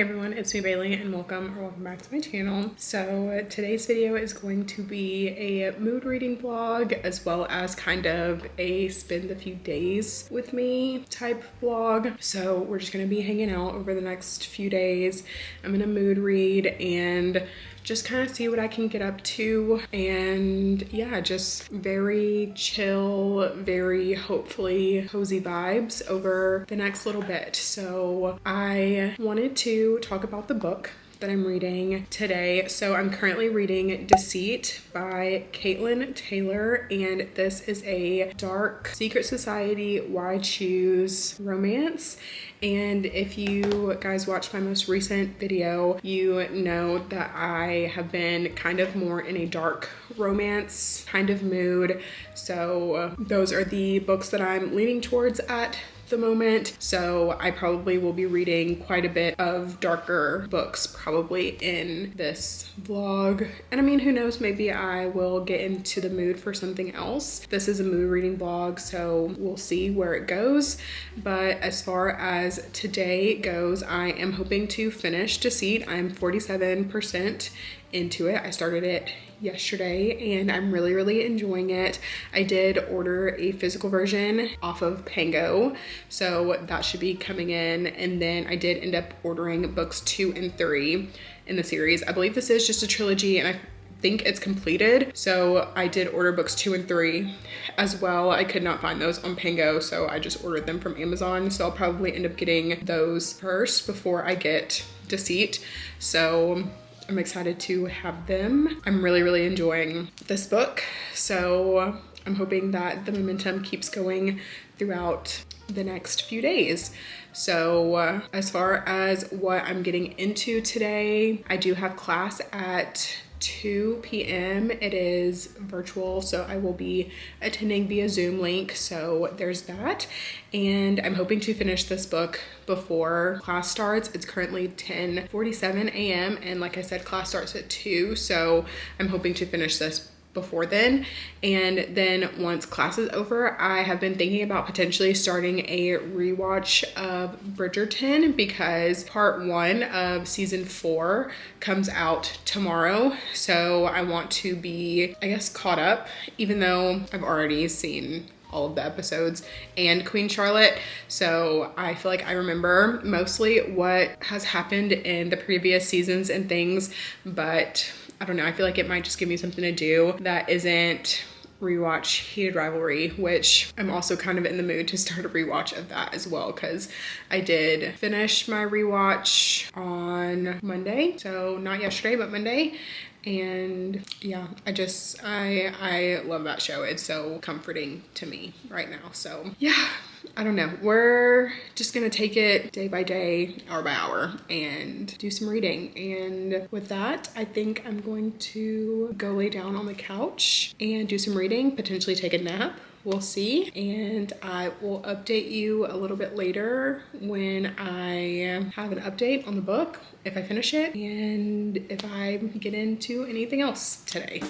Hey everyone, it's me Bailey and welcome back to my channel. So today's video is going to be a mood reading vlog as well as kind of a spend a few days with me type vlog. So we're just going to be hanging out over the next few days. I'm gonna mood read and just kind of see what I can get up to, and yeah, just very chill, very hopefully cozy vibes over the next little bit. So I wanted to talk about the book that I'm reading today. So I'm currently reading Deceit by Caitlin Taylor, and this is a dark secret society why choose romance. And if you guys watched my most recent video, you know that I have been kind of more in a dark romance kind of mood. So those are the books that I'm leaning towards at the moment. So I probably will be reading quite a bit of darker books probably in this vlog. And I mean, who knows, maybe I will get into the mood for something else. This is a mood reading vlog, so we'll see where it goes. But as far as today goes, I am hoping to finish Deceit. I'm 47% into it. I started it yesterday and I'm really enjoying it. I did order a physical version off of Pango, so that should be coming in, and then I did end up ordering books 2 and 3 in the series. I believe this is just a trilogy and I think it's completed, so I did order books 2 and 3 as well. I could not find those on Pango, so I just ordered them from Amazon, so I'll probably end up getting those first before I get Deceit. So I'm excited to have them. I'm really enjoying this book, so I'm hoping that the momentum keeps going throughout the next few days. So as far as what I'm getting into today, I do have class at 2 p.m. It is virtual, so I will be attending via Zoom link, so there's that. And I'm hoping to finish this book before class starts. It's currently 10:47 a.m. and like I said, class starts at 2, so I'm hoping to finish this before then. And then once class is over, I have been thinking about potentially starting a rewatch of Bridgerton because part 1 of season 4 comes out tomorrow. So I want to be, I guess, caught up, even though I've already seen all of the episodes and Queen Charlotte. So I feel like I remember mostly what has happened in the previous seasons and things, but I don't know, I feel like it might just give me something to do that isn't rewatch Heated Rivalry, which I'm also kind of in the mood to start a rewatch of that as well, because I did finish my rewatch on Monday, so not yesterday but Monday. And yeah, I love that show. It's so comforting to me right now. So yeah, I don't know, we're just gonna take it day by day, hour by hour, and do some reading. And with that, I think I'm going to go lay down on the couch and do some reading, potentially take a nap. We'll see, and I will update you a little bit later when I have an update on the book, if I finish it, and if I get into anything else today.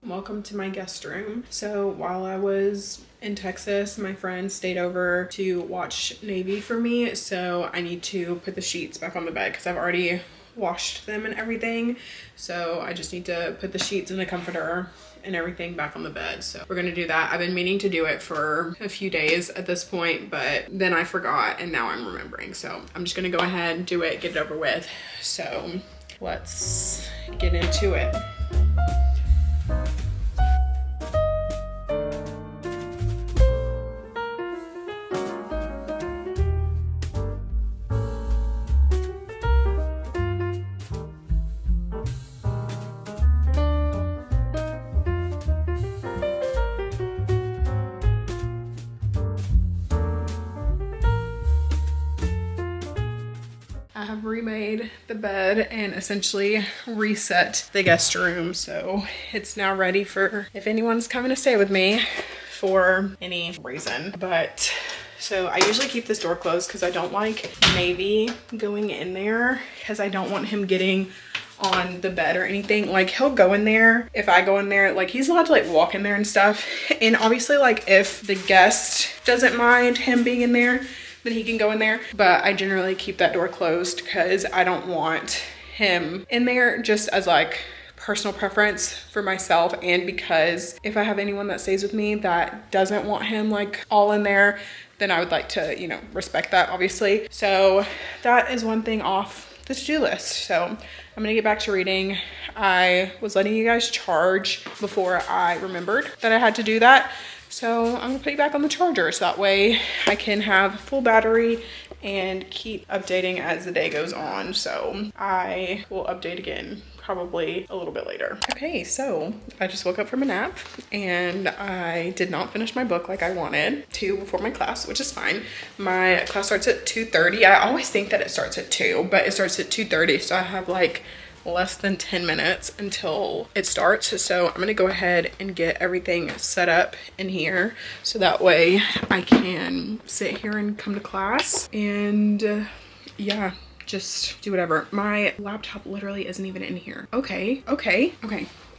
Welcome to my guest room. So while I was in Texas, my friend stayed over to watch Navy for me, so I need to put the sheets back on the bed because I've already washed them and everything. So I just need to put the sheets and the comforter and everything back on the bed. So we're gonna do that. I've been meaning to do it for a few days at this point, but then I forgot and now I'm remembering. So I'm just gonna go ahead and do it, get it over with. So let's get into it. I have remade the bed and essentially reset the guest room, so it's now ready for if anyone's coming to stay with me for any reason. But so I usually keep this door closed because I don't like Navy going in there, because I don't want him getting on the bed or anything. Like he'll go in there. If I go in there, like he's allowed to like walk in there and stuff. And obviously like if the guest doesn't mind him being in there, then he can go in there. But I generally keep that door closed because I don't want him in there, just as like personal preference for myself, and because if I have anyone that stays with me that doesn't want him like all in there, then I would like to, you know, respect that obviously. So that is one thing off the to-do list. So I'm gonna get back to reading. I was letting you guys charge before I remembered that I had to do that. So I'm gonna put you back on the charger so that way I can have full battery and keep updating as the day goes on. So I will update again probably a little bit later. Okay, so I just woke up from a nap and I did not finish my book like I wanted to before my class, which is fine. My class starts at 2:30. I always think that it starts at 2, but it starts at 2:30. So I have like less than 10 minutes until it starts. So I'm gonna go ahead and get everything set up in here so that way I can sit here and come to class and yeah, just do whatever. My laptop literally isn't even in here. Okay.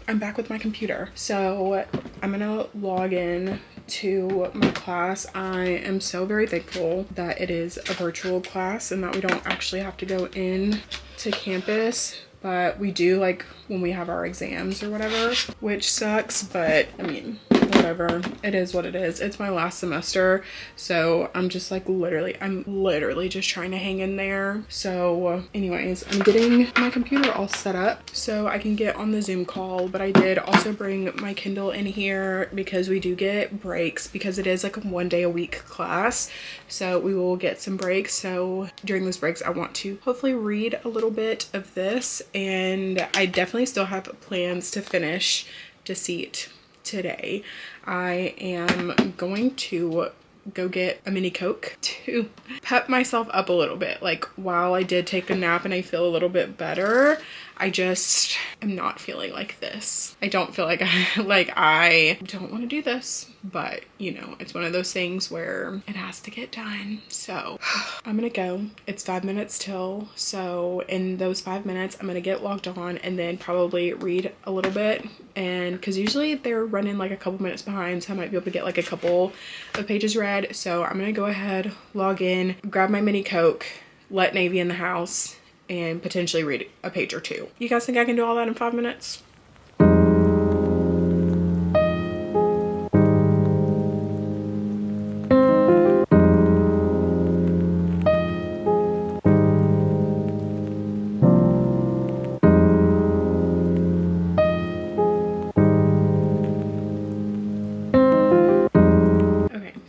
I'm back with my computer. So I'm gonna log in to my class. I am so very thankful that it is a virtual class and that we don't actually have to go in to campus. But we do like when we have our exams or whatever, which sucks, but I mean, whatever. It is what it is. It's my last semester. So I'm just like I'm literally just trying to hang in there. So anyways, I'm getting my computer all set up so I can get on the Zoom call. But I did also bring my Kindle in here because we do get breaks because it is like a 1 day a week class. So we will get some breaks. So during those breaks, I want to hopefully read a little bit of this. And I definitely still have plans to finish Deceit today. I am going to go get a mini Coke to pep myself up a little bit. Like while I did take a nap and I feel a little bit better, I just am not feeling like this. I don't feel like I don't want to do this, but you know, it's one of those things where it has to get done. So I'm gonna go. It's 5 minutes till. So in those 5 minutes, I'm gonna get logged on and then probably read a little bit. And because usually they're running like a couple minutes behind, so I might be able to get like a couple of pages read. So I'm gonna go ahead, log in, grab my mini Coke, let Navy in the house, and potentially read a page or two. You guys think I can do all that in 5 minutes?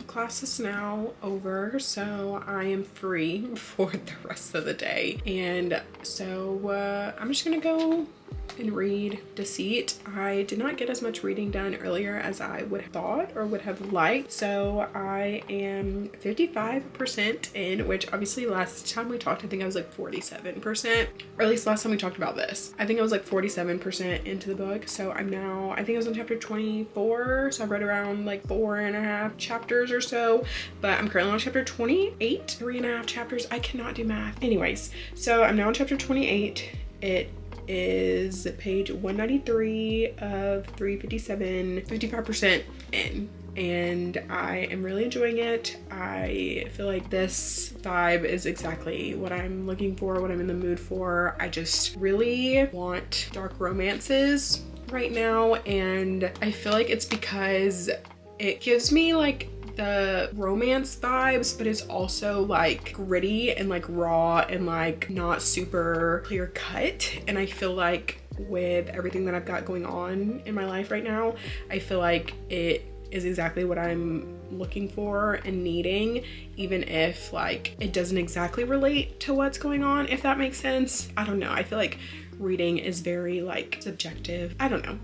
Class is now over, so I am free for the rest of the day. And so I'm just gonna go and read Deceit. I did not get as much reading done earlier as I would have thought or would have liked. So I am 55% in, which obviously last time we talked, I think I was like 47%, or at least last time we talked about this. I think I was like 47% into the book. So I'm now, I think I was on chapter 24. So I've read around like 4.5 chapters or so, but I'm currently on chapter 28, 3.5 chapters. I cannot do math. Anyways, so I'm now on chapter 28. It is page 193 of 357, 55% in, and I am really enjoying it. I feel like this vibe is exactly what I'm looking for, what I'm in the mood for. I just really want dark romances right now, and I feel like it's because it gives me like the romance vibes, but it's also like gritty and like raw and like not super clear cut. And I feel like with everything that I've got going on in my life right now, I feel like it is exactly what I'm looking for and needing, even if like it doesn't exactly relate to what's going on, if that makes sense. I don't know. I feel like reading is very like subjective. I don't know.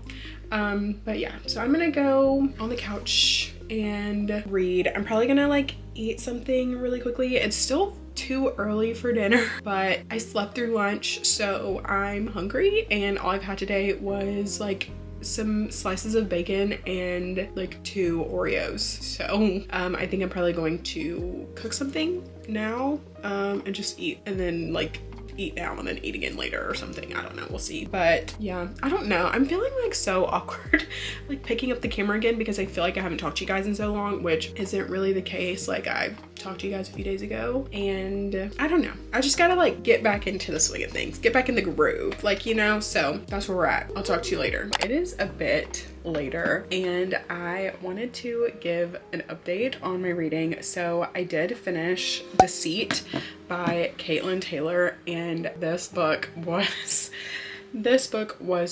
But yeah, so I'm gonna go on the couch and read. I'm probably gonna like eat something really quickly. It's still too early for dinner, but I slept through lunch, so I'm hungry, and all I've had today was like some slices of bacon and like 2 Oreos. So I think I'm probably going to cook something now and just eat, and then like eat now and then eat again later or something. I don't know, we'll see. But yeah, I don't know. I'm feeling like so awkward like picking up the camera again because I feel like I haven't talked to you guys in so long, which isn't really the case. Like I talked to you guys a few days ago, and I don't know. I just gotta like get back into the swing of things, get back in the groove, like, you know, so that's where we're at. I'll talk to you later. It is a bit later and I wanted to give an update on my reading. So I did finish Deceit by Caitlin Taylor, and this book was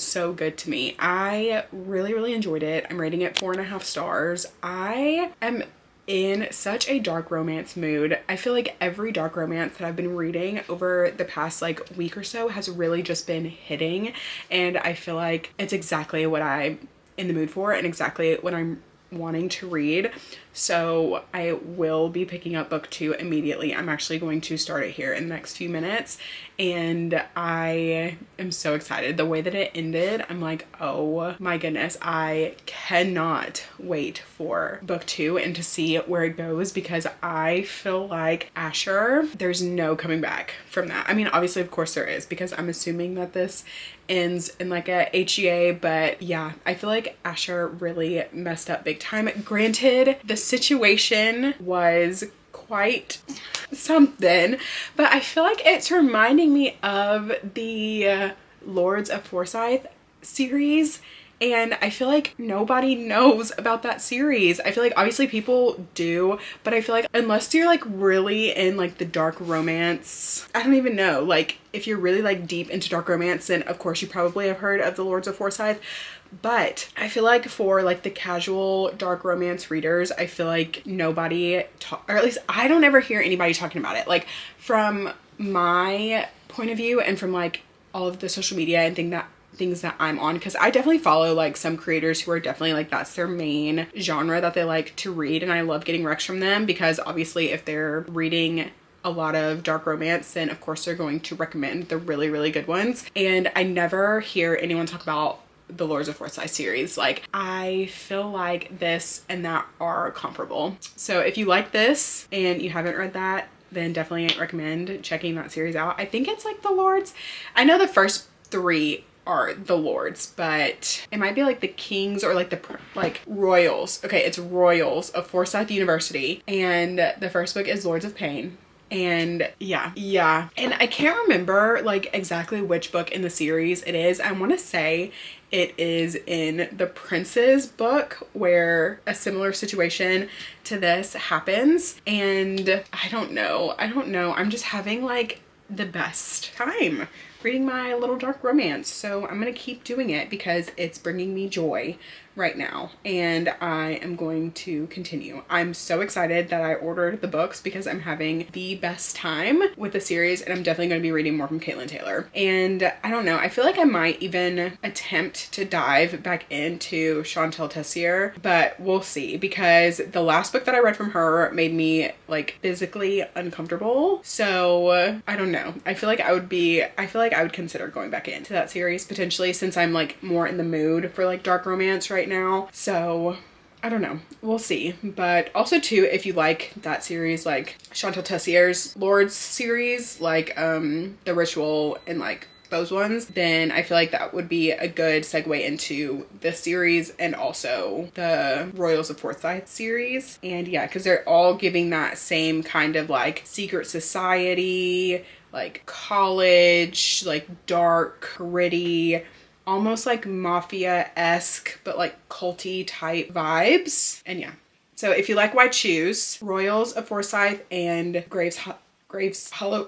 so good to me. I really enjoyed it. I'm rating it 4.5 stars. I am in such a dark romance mood. I feel like every dark romance that I've been reading over the past like week or so has really just been hitting, and I feel like it's exactly what I'm in the mood for and exactly what I'm wanting to read. So I will be picking up book 2 immediately. I'm actually going to start it here in the next few minutes, and I am so excited. The way that it ended, I'm like, oh my goodness, I cannot wait for book 2 and to see where it goes, because I feel like Asher, there's no coming back from that. I mean, obviously of course there is, because I'm assuming that this ends in like a HEA, but yeah, I feel like Asher really messed up big time. Granted, the situation was quite something, but I feel like it's reminding me of the Lords of Forsyth series, and I feel like nobody knows about that series. I feel like obviously people do, but I feel like unless you're like really in like the dark romance, I don't even know, like if you're really like deep into dark romance, then of course you probably have heard of the Lords of Forsyth. But I feel like for like the casual dark romance readers, I feel like nobody, or at least I don't ever hear anybody talking about it. Like from my point of view and from like all of the social media and things that I'm on, because I definitely follow like some creators who are definitely like that's their main genre that they like to read, and I love getting recs from them, because obviously if they're reading a lot of dark romance, then of course they're going to recommend the really good ones. And I never hear anyone talk about the Lords of Forsyth series. Like I feel like this and that are comparable. So if you like this and you haven't read that, then definitely recommend checking that series out. I think it's like the Lords. I know the first 3 are the Lords, but it might be like the Kings or like the like Royals. Okay, it's Royals of Forsyth University, and the first book is Lords of Pain. And yeah, and I can't remember like exactly which book in the series it is. I want to say it is in the Prince's book where a similar situation to this happens, and I don't know, I'm just having like the best time reading my little dark romance, so I'm gonna keep doing it because it's bringing me joy right now, and I am going to continue. I'm so excited that I ordered the books because I'm having the best time with the series, and I'm definitely going to be reading more from Caitlin Taylor. And I don't know, I feel like I might even attempt to dive back into Chantal Tessier, but we'll see, because the last book that I read from her made me like physically uncomfortable. So I don't know, I feel like I would consider going back into that series potentially, since I'm like more in the mood for like dark romance right now. So I don't know, we'll see. But also too, if you like that series, like Chantal Tessier's Lords series, like The Ritual and like those ones, then I feel like that would be a good segue into this series and also the Royals of Forsyth series. And yeah, because they're all giving that same kind of like secret society, like college, like dark, gritty, almost like mafia-esque, but like culty type vibes. And yeah, so if you like Why Choose, Royals of Forsyth and Graves Hollow,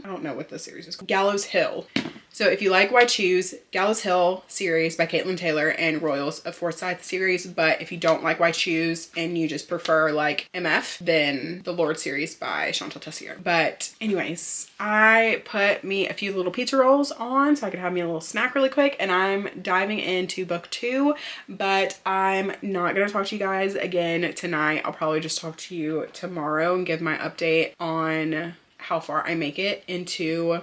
I don't know what the series is called. Gallows Hill. So if you like Why Choose, Gallows Hill series by Caitlin Taylor and Royals of Forsyth series, but if you don't like Why Choose and you just prefer like MF, then the Lord series by Chantal Tessier. But anyways, I put me a few little pizza rolls on so I could have me a little snack really quick, and I'm diving into book 2, but I'm not gonna talk to you guys again tonight. I'll probably just talk to you tomorrow and give my update on how far I make it into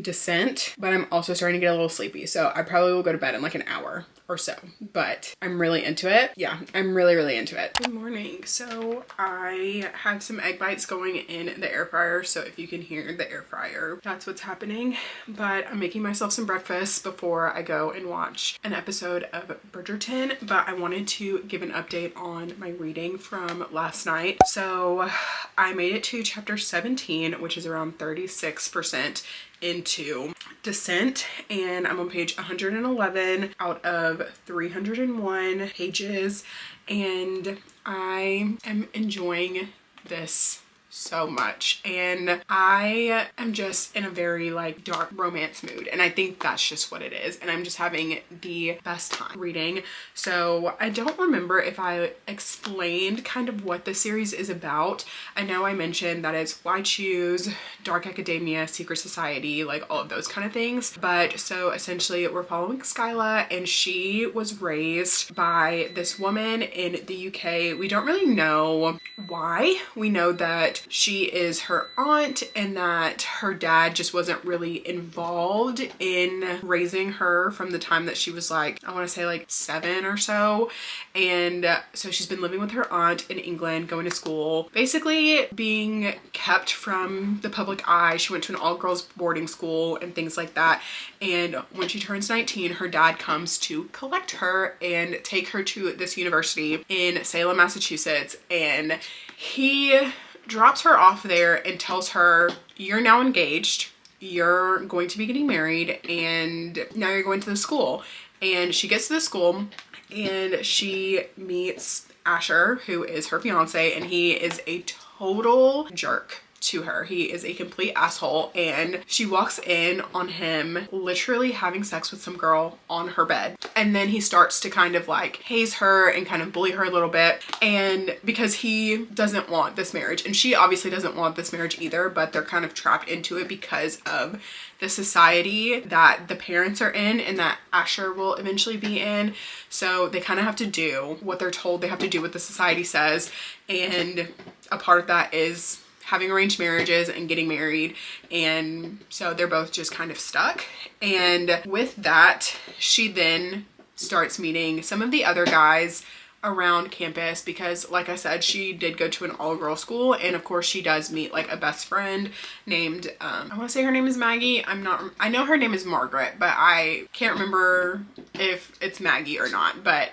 Descent. But I'm also starting to get a little sleepy, so I probably will go to bed in like an hour or so, but I'm really into it. Yeah, I'm really into it. Good morning. So I had some egg bites going in the air fryer. So if you can hear the air fryer, that's what's happening. But I'm making myself some breakfast before I go and watch an episode of Bridgerton. But I wanted to give an update on my reading from last night. So I made it to chapter 17, which is around 36% into Descent, and I'm on page 111 out of 301 pages, and I am enjoying this so much, and I am just in a very like dark romance mood, and I think that's just what it is, and I'm just having the best time reading. So I don't remember if I explained kind of what the series is about. I know I mentioned that it's Why Choose, Dark Academia, Secret Society, like all of those kind of things. But so essentially we're following Skyla, and she was raised by this woman in the UK. We don't really know why. We know that she is her aunt and that her dad just wasn't really involved in raising her from the time that she was like, I want to say like 7 or so. And so she's been living with her aunt in England, going to school, basically being kept from the public eye. She went to an all-girls boarding school and things like that. And when she turns 19, her dad comes to collect her and take her to this university in Salem, Massachusetts. And he drops her off there and tells her, you're now engaged, you're going to be getting married, and now you're going to the school. And she gets to the school and she meets Asher, who is her fiance, and he is a total jerk to her. He is a complete asshole, and she walks in on him literally having sex with some girl on her bed, and then he starts to kind of like haze her and kind of bully her a little bit, and because he doesn't want this marriage, and she obviously doesn't want this marriage either, but they're kind of trapped into it because of the society that the parents are in and that Asher will eventually be in. So they kind of have to do what they're told. They have to do what the society says, and a part of that is having arranged marriages and getting married, and so they're both just kind of stuck. And with that, she then starts meeting some of the other guys around campus because, like I said, she did go to an all-girl school, and of course she does meet like a best friend named I want to say her name is Maggie. I know her name is Margaret, but I can't remember if it's Maggie or not. But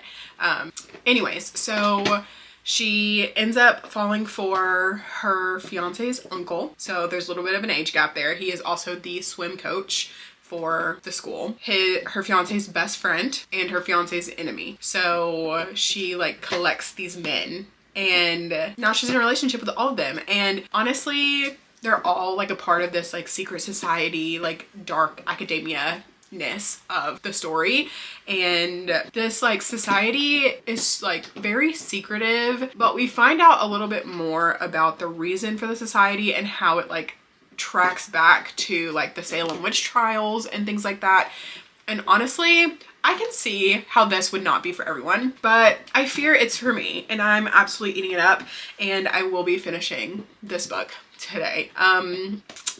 anyways, so she ends up falling for her fiance's uncle. So there's a little bit of an age gap there. He is also the swim coach for the school. Her fiance's best friend and her fiance's enemy. So she like collects these men, and now she's in a relationship with all of them. And honestly, they're all like a part of this like secret society, like dark academia ness of the story. And this like society is like very secretive, but we find out a little bit more about the reason for the society and how it like tracks back to like the Salem witch trials and things like that. And honestly, I can see how this would not be for everyone, but I fear it's for me, and I'm absolutely eating it up, and I will be finishing this book today.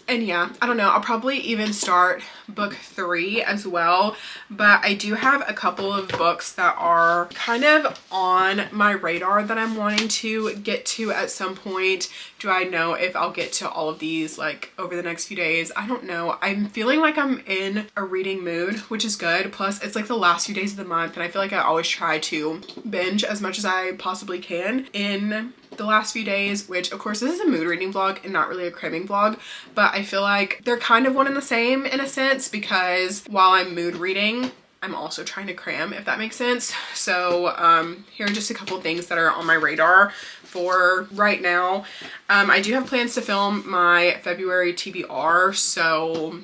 And yeah, I don't know, I'll probably even start book 3 as well, but I do have a couple of books that are kind of on my radar that I'm wanting to get to at some point. Do I know if I'll get to all of these like over the next few days? I don't know. I'm feeling like I'm in a reading mood, which is good. Plus it's like the last few days of the month, and I feel like I always try to binge as much as I possibly can in the last few days, which of course this is a mood reading vlog and not really a cramming vlog, but I feel like they're kind of one and the same in a sense, because while I'm mood reading, I'm also trying to cram, if that makes sense. So here are just a couple things that are on my radar for right now. I do have plans to film my February TBR, so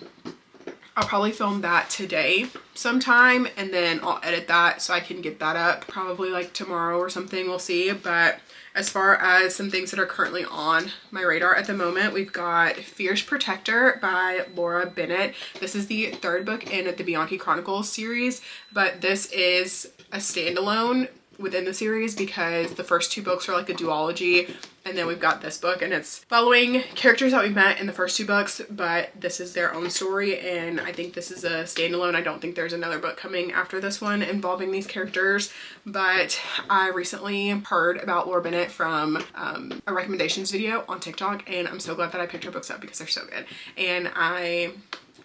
I'll probably film that today sometime, and then I'll edit that so I can get that up probably like tomorrow or something, we'll see. But as far as some things that are currently on my radar at the moment, we've got Fierce Protector by Laura Bennett. This is the 3rd book in the Bianchi Chronicles series, but this is a standalone within the series because the first 2 books are like a duology, and then we've got this book and it's following characters that we met in the first 2 books, but this is their own story, and I think this is a standalone. I don't think there's another book coming after this one involving these characters, but I recently heard about Laura Bennett from a recommendations video on TikTok, and I'm so glad that I picked her books up because they're so good, and I'm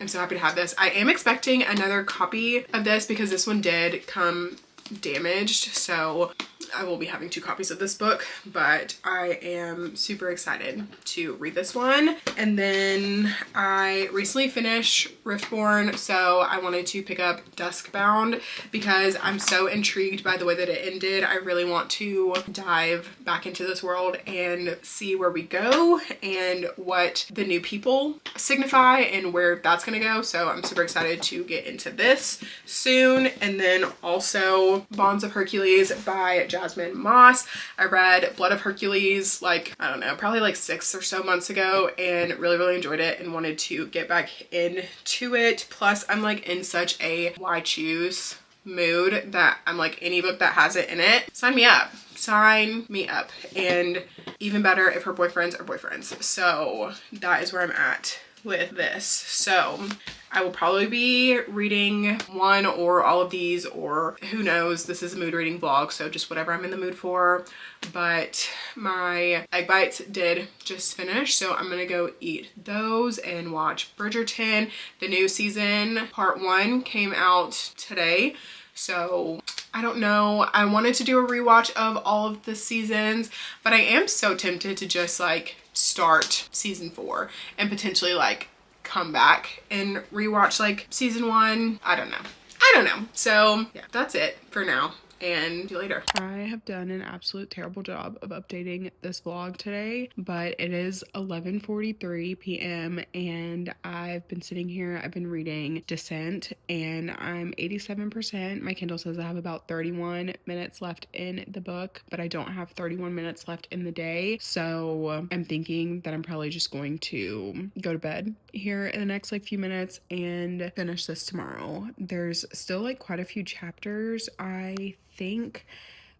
so happy to have this. I am expecting another copy of this because this one did come damaged, so I will be having 2 copies of this book, but I am super excited to read this one. And then I recently finished Riftborn, so I wanted to pick up Duskbound because I'm so intrigued by the way that it ended. I really want to dive back into this world and see where we go and what the new people signify and where that's gonna go. So I'm super excited to get into this soon. And then also Bonds of Hercules by Jasmine Moss. I read Blood of Hercules like, I don't know, probably like 6 or so months ago, and really enjoyed it and wanted to get back into it. Plus I'm like in such a why choose mood that I'm like, any book that has it in it, sign me up. Sign me up. And even better if her boyfriends are boyfriends. So that is where I'm at with this. So I will probably be reading one or all of these, or who knows. This is a mood reading vlog, so just whatever I'm in the mood for. But my egg bites did just finish, so I'm gonna go eat those and watch Bridgerton. The new season, part 1, came out today. So I don't know. I wanted to do a rewatch of all of the seasons, but I am so tempted to just like start season 4 and potentially like come back and rewatch like season 1. I don't know. So yeah, that's it for now, and see you later. I have done an absolute terrible job of updating this vlog today, but it is 11:43 p.m. and I've been sitting here, I've been reading Descent, and I'm 87%. My Kindle says I have about 31 minutes left in the book, but I don't have 31 minutes left in the day, so I'm thinking that I'm probably just going to go to bed here in the next like few minutes and finish this tomorrow. There's still like quite a few chapters, I think,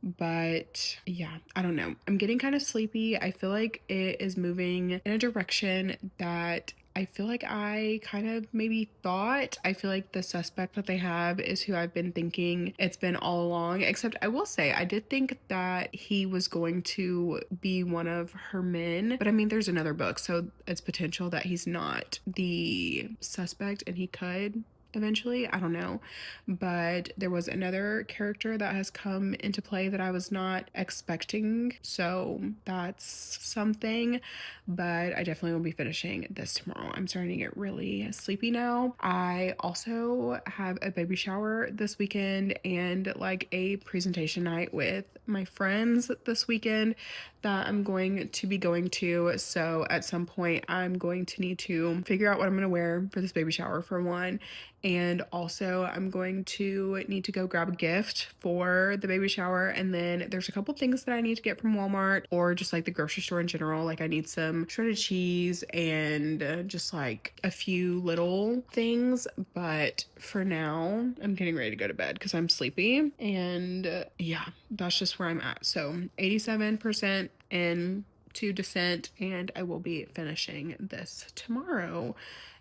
but yeah, I don't know. I'm getting kind of sleepy. I feel like it is moving in a direction that I feel like I kind of maybe thought. I feel like the suspect that they have is who I've been thinking it's been all along, except I will say I did think that he was going to be one of her men, but I mean there's another book, so it's potential that he's not the suspect and he could eventually, I don't know. But there was another character that has come into play that I was not expecting, so that's something. But I definitely will be finishing this tomorrow. I'm starting to get really sleepy now. I also have a baby shower this weekend and like a presentation night with my friends this weekend that I'm going to be going to. So at some point I'm going to need to figure out what I'm going to wear for this baby shower, for one. And also I'm going to need to go grab a gift for the baby shower. And then there's a couple things that I need to get from Walmart or just like the grocery store in general. Like I need some shredded cheese and just like a few little things. But for now, I'm getting ready to go to bed because I'm sleepy. And yeah, that's just where I'm at. So 87% into Descent, and I will be finishing this tomorrow.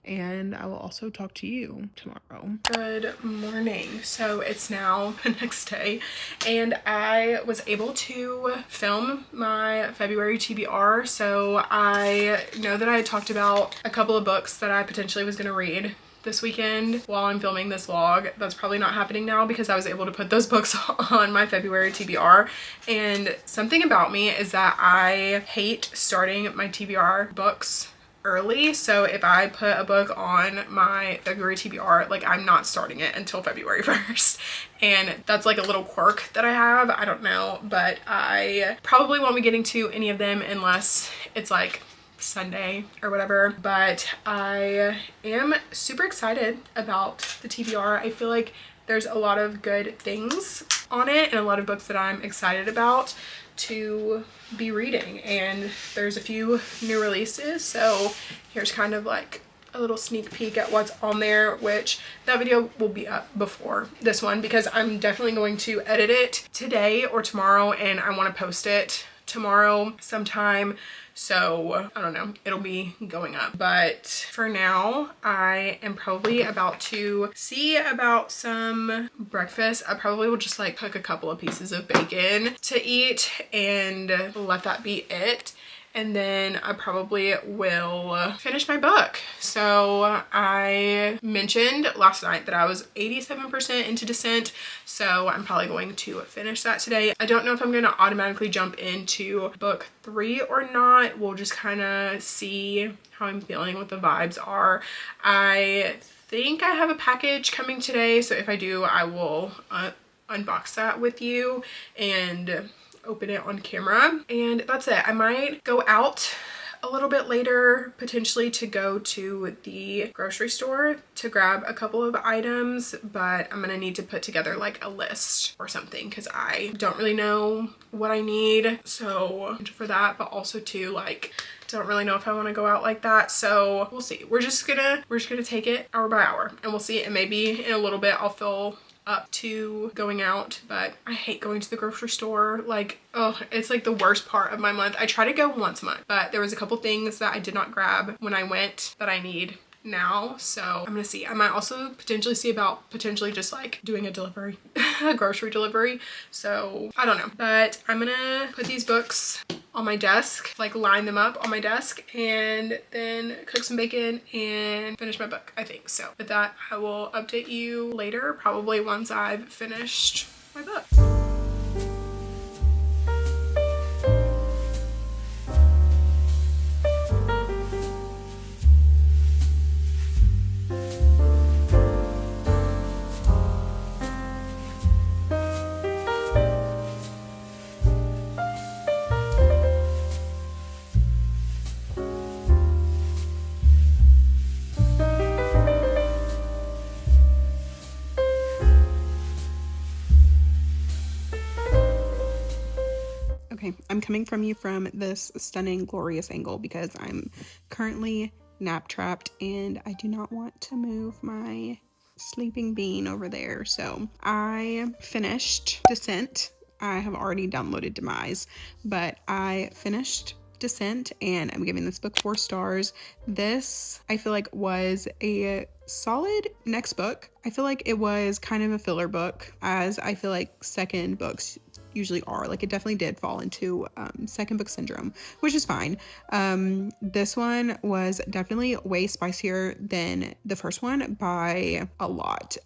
And I will also talk to you tomorrow. Good morning. So it's now the next day, and I was able to film my February TBR. So I know that I had talked about a couple of books that I potentially was going to read this weekend while I'm filming this vlog. That's probably not happening now because I was able to put those books on my February TBR. And something about me is that I hate starting my TBR books early. So if I put a book on my February TBR, like I'm not starting it until February 1st. And that's like a little quirk that I have. I don't know, but I probably won't be getting to any of them unless it's like Sunday or whatever. But I am super excited about the TBR. I feel like there's a lot of good things on it and a lot of books that I'm excited about to be reading, and there's a few new releases. So here's kind of like a little sneak peek at what's on there, which that video will be up before this one because I'm definitely going to edit it today or tomorrow, and I want to post it tomorrow sometime. So I don't know, it'll be going up. But for now, I am probably about to see about some breakfast. I probably will just like cook a couple of pieces of bacon to eat and let that be it. And then I probably will finish my book. So I mentioned last night that I was 87% into Descent. So I'm probably going to finish that today. I don't know if I'm going to automatically jump into book 3 or not. We'll just kind of see how I'm feeling, what the vibes are. I think I have a package coming today. So if I do, I will unbox that with you and open it on camera, and that's it. I might go out a little bit later, potentially to go to the grocery store to grab a couple of items, but I'm gonna need to put together like a list or something because I don't really know what I need. So for that, but also to like don't really know if I want to go out like that. So we'll see. We're just gonna take it hour by hour and we'll see. And maybe in a little bit I'll feel up to going out, but I hate going to the grocery store. Like, oh, it's like the worst part of my month. I try to go once a month, but there was a couple things that I did not grab when I went that I need now. So I'm gonna see. I might also potentially see about potentially just like doing a delivery, a grocery delivery. So I don't know, but I'm gonna put these books on my desk, like line them up on my desk, and then cook some bacon and finish my book, I think. So with that, I will update you later, probably once I've finished my book. Okay, I'm coming from you from this stunning, glorious angle because I'm currently nap trapped and I do not want to move my sleeping bean over there. So I finished Descent. I have already downloaded Demise, but I finished Descent and I'm giving this book 4 stars. This, I feel like, was a solid next book. I feel like it was kind of a filler book, as I feel like second books usually are. Like, it definitely did fall into second book syndrome, which is fine. This one was definitely way spicier than the first one by a lot,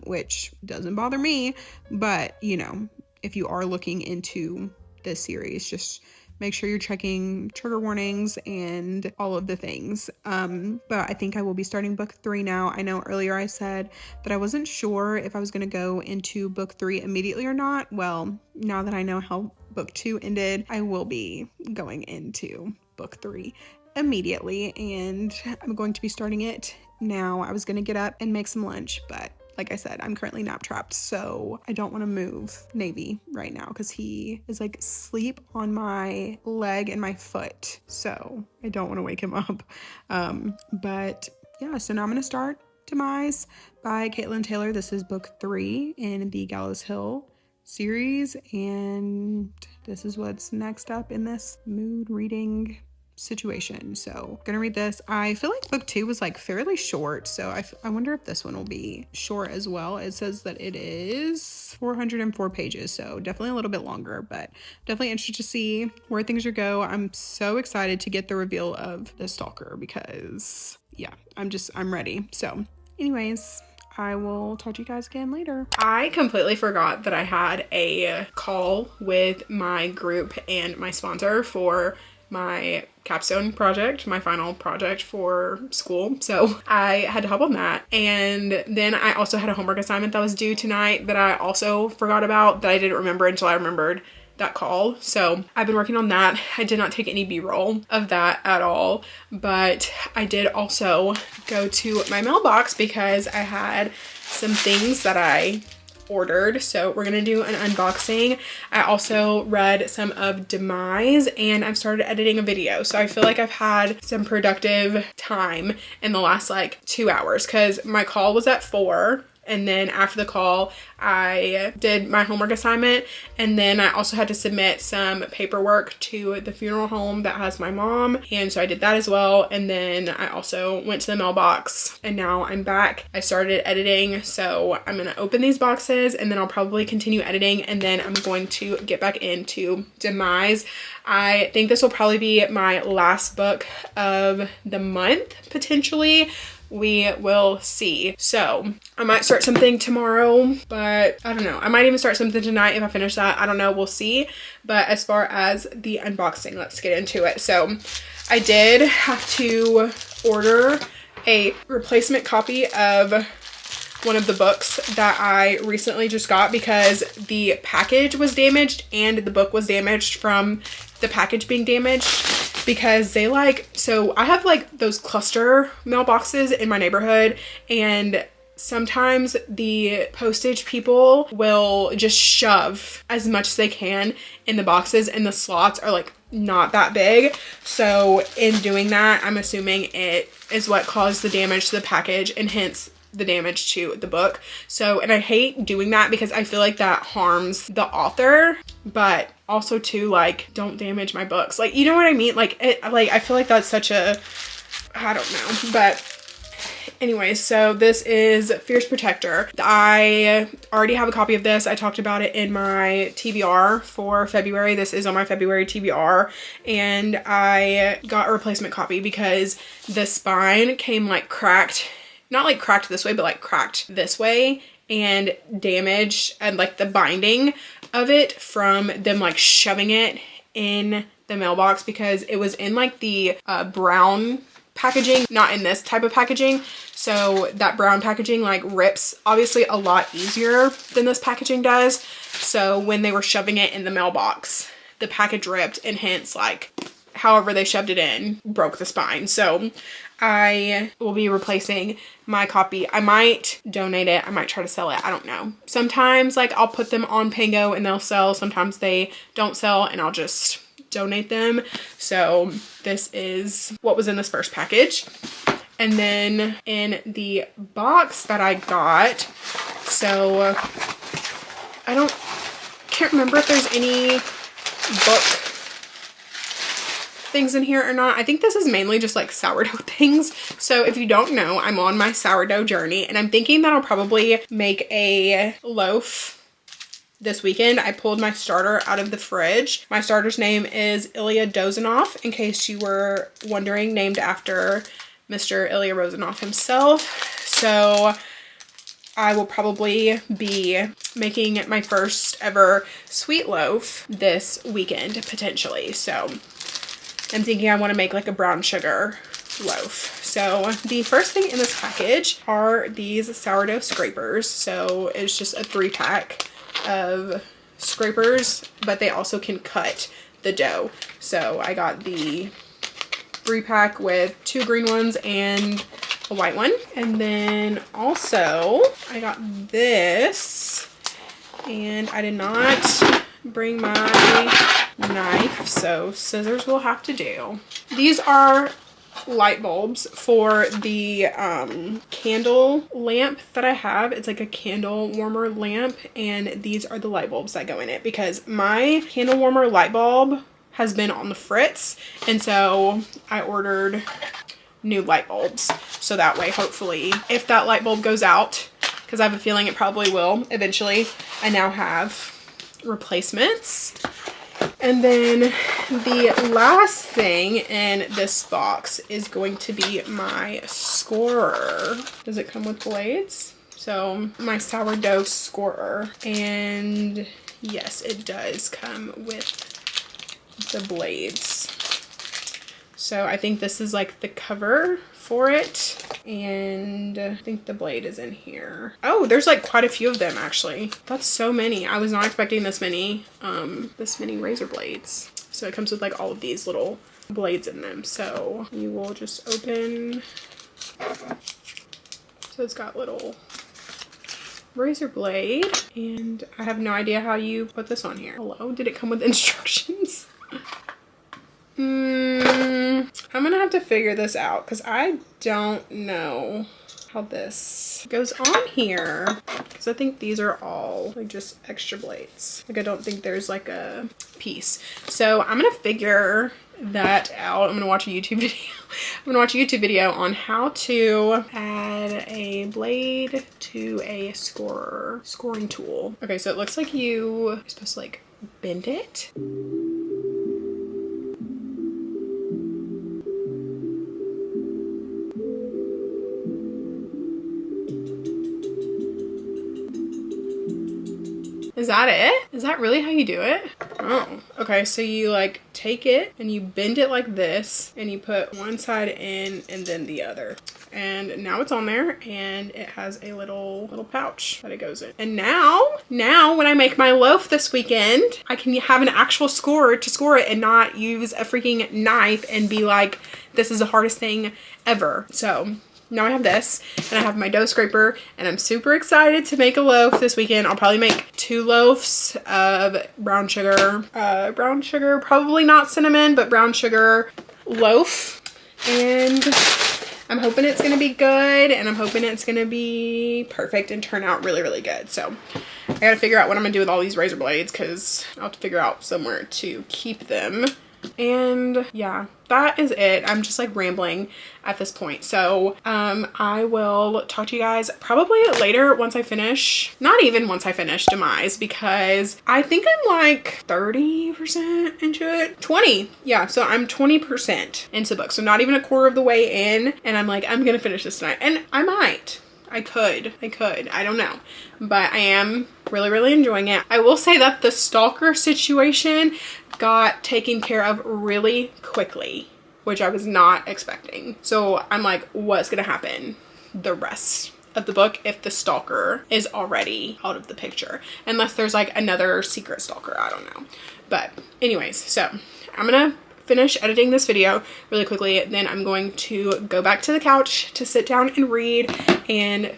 which doesn't bother me, but you know, if you are looking into this series, just make sure you're checking trigger warnings and all of the things. But I think I will be starting book 3 now. I know earlier I said that I wasn't sure if I was going to go into book 3 immediately or not. Well, now that I know how book 2 ended, I will be going into book 3 immediately, and I'm going to be starting it now. I was going to get up and make some lunch, but like I said, I'm currently nap trapped, so I don't want to move Navy right now because he is like asleep on my leg and my foot, so I don't want to wake him up. But yeah, so now I'm going to start Demise by Caitlin Taylor. This is book 3 in the Gallows Hill series, and this is what's next up in this mood reading situation. So I'm gonna read this. I feel like book 2 was like fairly short, so I wonder if this one will be short as well. It says that it is 404 pages, so definitely a little bit longer, but definitely interested to see where things are go. I'm so excited to get the reveal of the stalker because yeah, I'm ready. So anyways, I will talk to you guys again later. I completely forgot that I had a call with my group and my sponsor for my capstone project, my final project for school. So I had to hop on that. And then I also had a homework assignment that was due tonight that I also forgot about, that I didn't remember until I remembered that call. So I've been working on that. I did not take any B-roll of that at all, but I did also go to my mailbox because I had some things that I ordered. So we're gonna do an unboxing. I also read some of Demise and I've started editing a video. So I feel like I've had some productive time in the last like 2 hours because my call was at 4. And then after the call, I did my homework assignment. And then I also had to submit some paperwork to the funeral home that has my mom. And so I did that as well. And then I also went to the mailbox and now I'm back. I started editing. So I'm going to open these boxes and then I'll probably continue editing. And then I'm going to get back into Demise. I think this will probably be my last book of the month, potentially. We will see. So I might start something tomorrow, but I don't know. I might even start something tonight if I finish that. I don't know. We'll see. But as far as the unboxing, let's get into it. So I did have to order a replacement copy of one of the books that I recently just got because the package was damaged and the book was damaged from the package being damaged. Because they so I have like those cluster mailboxes in my neighborhood, and sometimes the postage people will just shove as much as they can in the boxes and the slots are like not that big. So in doing that, I'm assuming it is what caused the damage to the package and hence the damage to the book. So, and I hate doing that because I feel like that harms the author, but also too, like, don't damage my books. Like, you know what I mean? Like, I feel like that's such a, I don't know, but anyway, so this is Fierce Protector. I already have a copy of this. I talked about it in my TBR for February. This is on my February TBR, and I got a replacement copy because the spine came like cracked. Not like cracked this way, but like cracked this way and damaged, and like the binding of it from them like shoving it in the mailbox because it was in like the brown packaging, not in this type of packaging. So that brown packaging like rips obviously a lot easier than this packaging does. So when they were shoving it in the mailbox, the package ripped and hence like however they shoved it in broke the spine. So I will be replacing my copy. I might donate it. I might try to sell it. I don't know. Sometimes like I'll put them on Pango and they'll sell. Sometimes they don't sell and I'll just donate them. So this is what was in this first package. And then in the box that I got, so I can't remember if there's any book things in here or not. I think this is mainly just like sourdough things. So if you don't know, I'm on my sourdough journey and I'm thinking that I'll probably make a loaf this weekend. I pulled my starter out of the fridge. My starter's name is Ilya Dozanoff, in case you were wondering, named after Mr. Ilya Rozanov himself. So I will probably be making my first ever sweet loaf this weekend, potentially. So I'm thinking I want to make like a brown sugar loaf. So the first thing in this package are these sourdough scrapers. So it's just a 3-pack of scrapers, but they also can cut the dough. So I got the 3-pack with 2 green ones and a white one. And then also I got this, and I did not bring my knife, so scissors will have to do. These are light bulbs for the candle lamp that I have. It's like a candle warmer lamp, and these are the light bulbs that go in it because my candle warmer light bulb has been on the fritz, and so I ordered new light bulbs so that way hopefully if that light bulb goes out, because I have a feeling it probably will eventually, I now have replacements. And then the last thing in this box is going to be my scorer. Does it come with blades? So my sourdough scorer, and yes, it does come with the blades. So I think this is like the cover for it, and I think the blade is in here. Oh, there's like quite a few of them actually. That's so many. I was not expecting this many razor blades. So it comes with like all of these little blades in them. So you will just open. So it's got little razor blade, and I have no idea how you put this on here. Hello, did it come with instructions? I'm gonna have to figure this out because I don't know how this goes on here, because I think these are all like just extra blades. Like I don't think there's like a piece. So I'm gonna figure that out. I'm gonna watch a YouTube video. I'm gonna watch a YouTube video on how to add a blade to a scoring tool. Okay, so it looks like you're supposed to like bend it. Is that it? Is that really how you do it? Oh, okay. So you like take it and you bend it like this and you put one side in and then the other. And now it's on there and it has a little pouch that it goes in. And now when I make my loaf this weekend, I can have an actual scorer to score it and not use a freaking knife and be like, this is the hardest thing ever. So now I have this and I have my dough scraper and I'm super excited to make a loaf this weekend. I'll probably make 2 loaves of brown sugar, probably not cinnamon, but brown sugar loaf. And I'm hoping it's going to be good and I'm hoping it's going to be perfect and turn out really, really good. So I got to figure out what I'm going to do with all these razor blades because I'll have to figure out somewhere to keep them. And yeah, that is it. I'm just like rambling at this point. So I will talk to you guys probably later once I finish, not even once I finish Demise, because I think I'm like 30% into it. 20. Yeah, so I'm 20% into the book. So not even a quarter of the way in. And I'm like, I'm gonna finish this tonight. And I might. I could. I don't know. But I am really, really enjoying it. I will say that the stalker situation got taken care of really quickly, which I was not expecting. So I'm like, what's gonna happen the rest of the book if the stalker is already out of the picture? Unless there's like another secret stalker, I don't know. But anyways, so I'm gonna finish editing this video really quickly. Then I'm going to go back to the couch to sit down and read and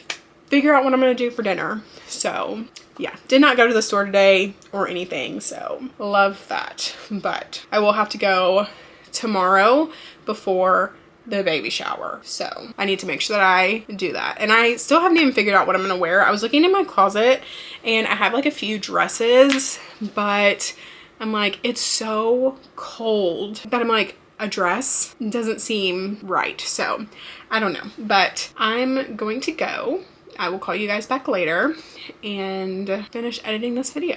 figure out what I'm gonna do for dinner. So yeah, did not go to the store today or anything, so love that. But I will have to go tomorrow before the baby shower, so I need to make sure that I do that. And I still haven't even figured out what I'm gonna wear. I was looking in my closet and I have like a few dresses, but I'm like, it's so cold that I'm like, a dress doesn't seem right. So I don't know, but I'm going to go. I will call you guys back later and finish editing this video.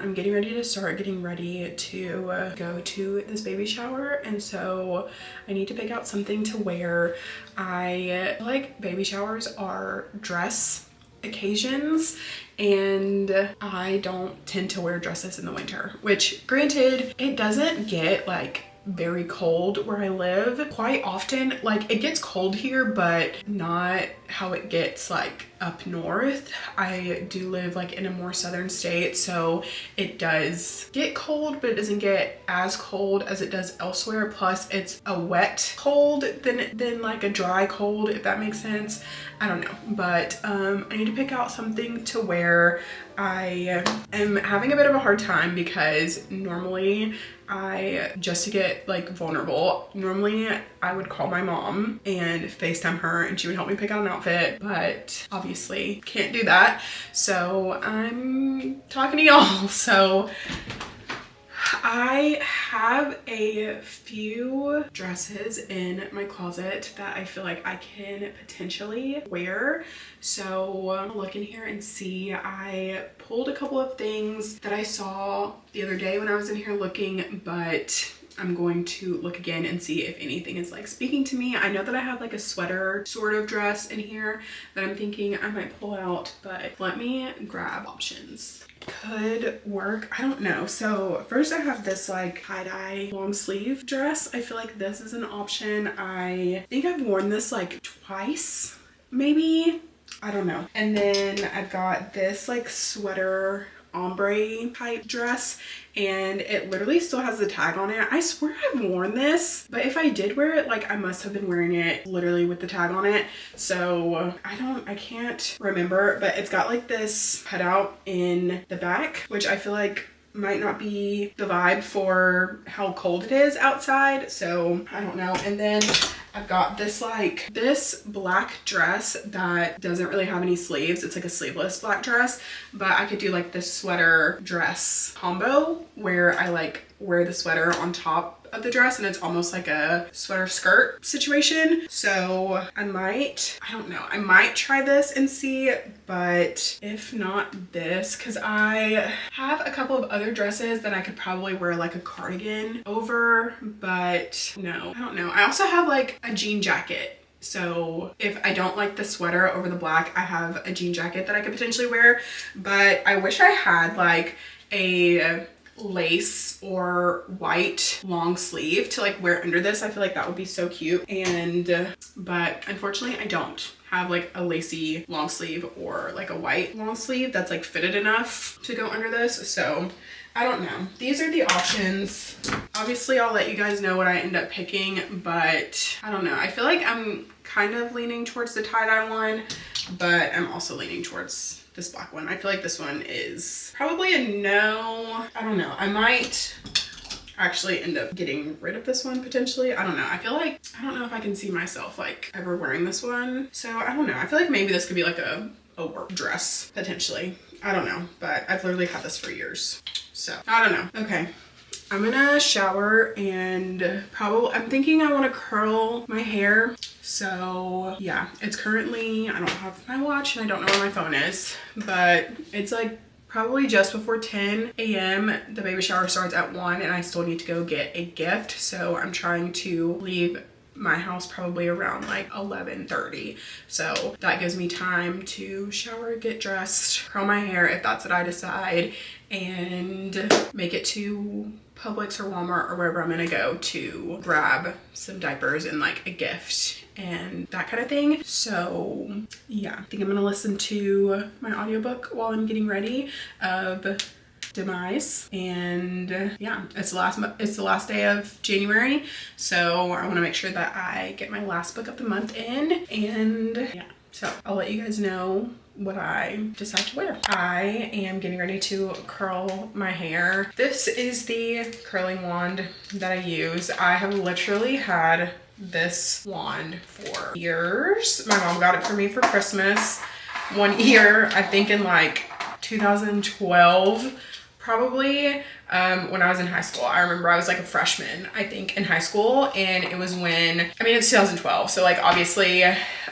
I'm getting ready to start getting ready to go to this baby shower, and so I need to pick out something to wear. I feel like baby showers are dress occasions and I don't tend to wear dresses in the winter, which granted, it doesn't get like very cold where I live quite often. Like it gets cold here, but not how it gets like up north. I do live like in a more southern state, so it does get cold, but it doesn't get as cold as it does elsewhere. Plus it's a wet cold than like a dry cold, if that makes sense. I don't know, but I need to pick out something to wear. I am having a bit of a hard time because normally just to get like vulnerable, normally I would call my mom and FaceTime her and she would help me pick out an outfit, but obviously can't do that. So I'm talking to y'all. So I have a few dresses in my closet that I feel like I can potentially wear. So I'll look in here and see. I pulled a couple of things that I saw the other day when I was in here looking, but I'm going to look again and see if anything is like speaking to me. I know that I have like a sweater sort of dress in here that I'm thinking I might pull out, but let me grab options. Could work, I don't know. So first I have this like tie-dye long sleeve dress. I feel like this is an option. I think I've worn this like twice, maybe, I don't know. And then I've got this like sweater ombre type dress, and it literally still has the tag on it. I swear I've worn this, but if I did wear it, like I must have been wearing it literally with the tag on it. So I can't remember, but it's got like this cutout in the back, which I feel like might not be the vibe for how cold it is outside. So I don't know. And then I've got this black dress that doesn't really have any sleeves. It's like a sleeveless black dress, but I could do like this sweater dress combo where I like wear the sweater on top of the dress and it's almost like a sweater skirt situation. So I don't know, I might try this and see, but if not this, because I have a couple of other dresses that I could probably wear like a cardigan over, but no, I don't know. I also have like a jean jacket. So if I don't like the sweater over the black, I have a jean jacket that I could potentially wear, but I wish I had like a lace or white long sleeve to like wear under this. I feel like that would be so cute, and but unfortunately I don't have like a lacy long sleeve or like a white long sleeve that's like fitted enough to go under this. So I don't know. These are the options. Obviously I'll let you guys know what I end up picking, but I don't know. I feel like I'm kind of leaning towards the tie-dye one, but I'm also leaning towards this black one. I feel like this one is probably a no. I don't know. I might actually end up getting rid of this one potentially. I don't know. I feel like, I don't know if I can see myself like ever wearing this one. So I don't know. I feel like maybe this could be like a work dress potentially. I don't know, but I've literally had this for years. So I don't know. Okay. I'm gonna shower and I'm thinking I want to curl my hair. So yeah, it's currently, I don't have my watch and I don't know where my phone is, but it's like probably just before 10 a.m. The baby shower starts at 1 and I still need to go get a gift. So I'm trying to leave my house probably around like 11:30. So that gives me time to shower, get dressed, curl my hair if that's what I decide, and make it to Publix or Walmart or wherever I'm gonna go to grab some diapers and like a gift and that kind of thing. So yeah, I think I'm gonna listen to my audiobook while I'm getting ready of Demise, and yeah, it's the last day of January, so I want to make sure that I get my last book of the month in, and yeah, so I'll let you guys know what I decide to wear. I am getting ready to curl my hair. This is the curling wand that I use. I have literally had this wand for years. My mom got it for me for Christmas one year, I think in like 2012 probably, when I was in high school. I remember I was like a freshman, I think, in high school, and it was when, I mean, it's 2012, so like obviously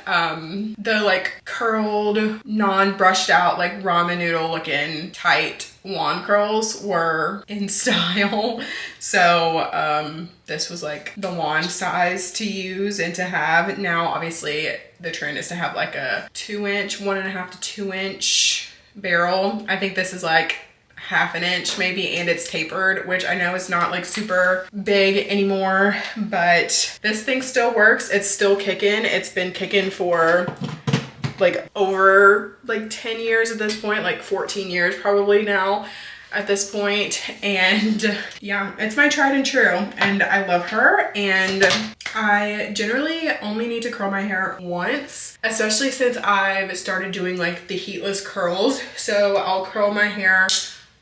the like curled, non-brushed out, like ramen noodle looking tight wand curls were in style. So this was like the wand size to use and to have. Now obviously the trend is to have like a 2-inch, 1.5 to 2 inch barrel. I think this is like 1/2 inch maybe, and it's tapered, which I know is not like super big anymore, but this thing still works. It's still kicking. It's been kicking for like over like 10 years at this point, like 14 years probably now at this point. And yeah, it's my tried and true, and I love her. And I generally only need to curl my hair once, especially since I've started doing like the heatless curls. So I'll curl my hair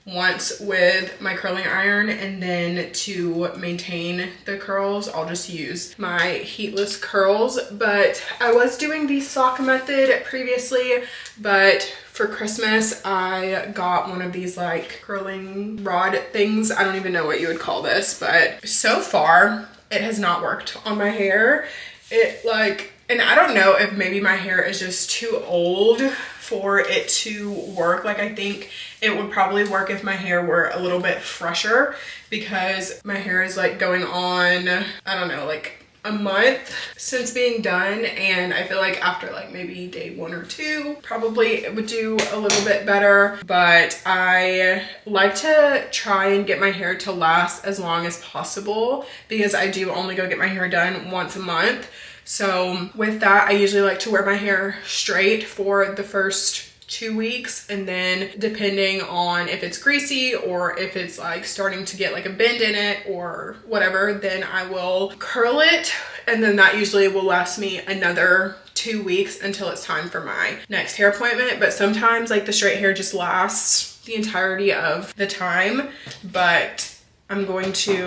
once with my curling iron, and then to maintain the curls I'll just use my heatless curls. But I was doing the sock method previously, but for Christmas I got one of these like curling rod things. I don't even know what you would call this, but so far it has not worked on my hair. It like And I don't know if maybe my hair is just too old for it to work. Like, I think it would probably work if my hair were a little bit fresher, because my hair is like going on, I don't know, like a month since being done, and I feel like after like maybe day 1 or 2 probably it would do a little bit better. But I like to try and get my hair to last as long as possible, because I do only go get my hair done once a month. So with that, I usually like to wear my hair straight for the first 2 weeks, and then depending on if it's greasy or if it's like starting to get like a bend in it or whatever, then I will curl it, and then that usually will last me another 2 weeks until it's time for my next hair appointment. But sometimes like the straight hair just lasts the entirety of the time, but I'm going to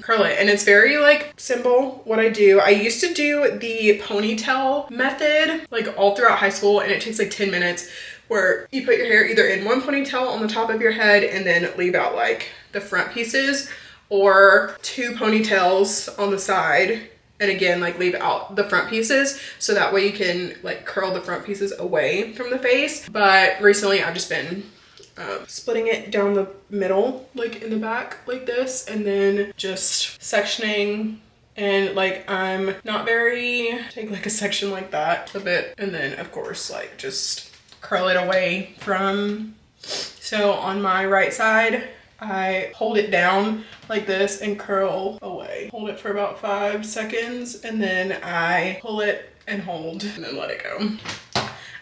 curl it. And it's very like simple what I do. I used to do the ponytail method like all throughout high school, and it takes like 10 minutes, where you put your hair either in one ponytail on the top of your head and then leave out like the front pieces, or 2 ponytails on the side and again like leave out the front pieces, so that way you can like curl the front pieces away from the face. But recently I've just been splitting it down the middle, like in the back like this, and then just sectioning. And like I'm not very, take like a section like that a bit, and then of course like just curl it away from. So on my right side, I hold it down like this and curl away. Hold it for about 5 seconds, and then I pull it and hold, and then let it go.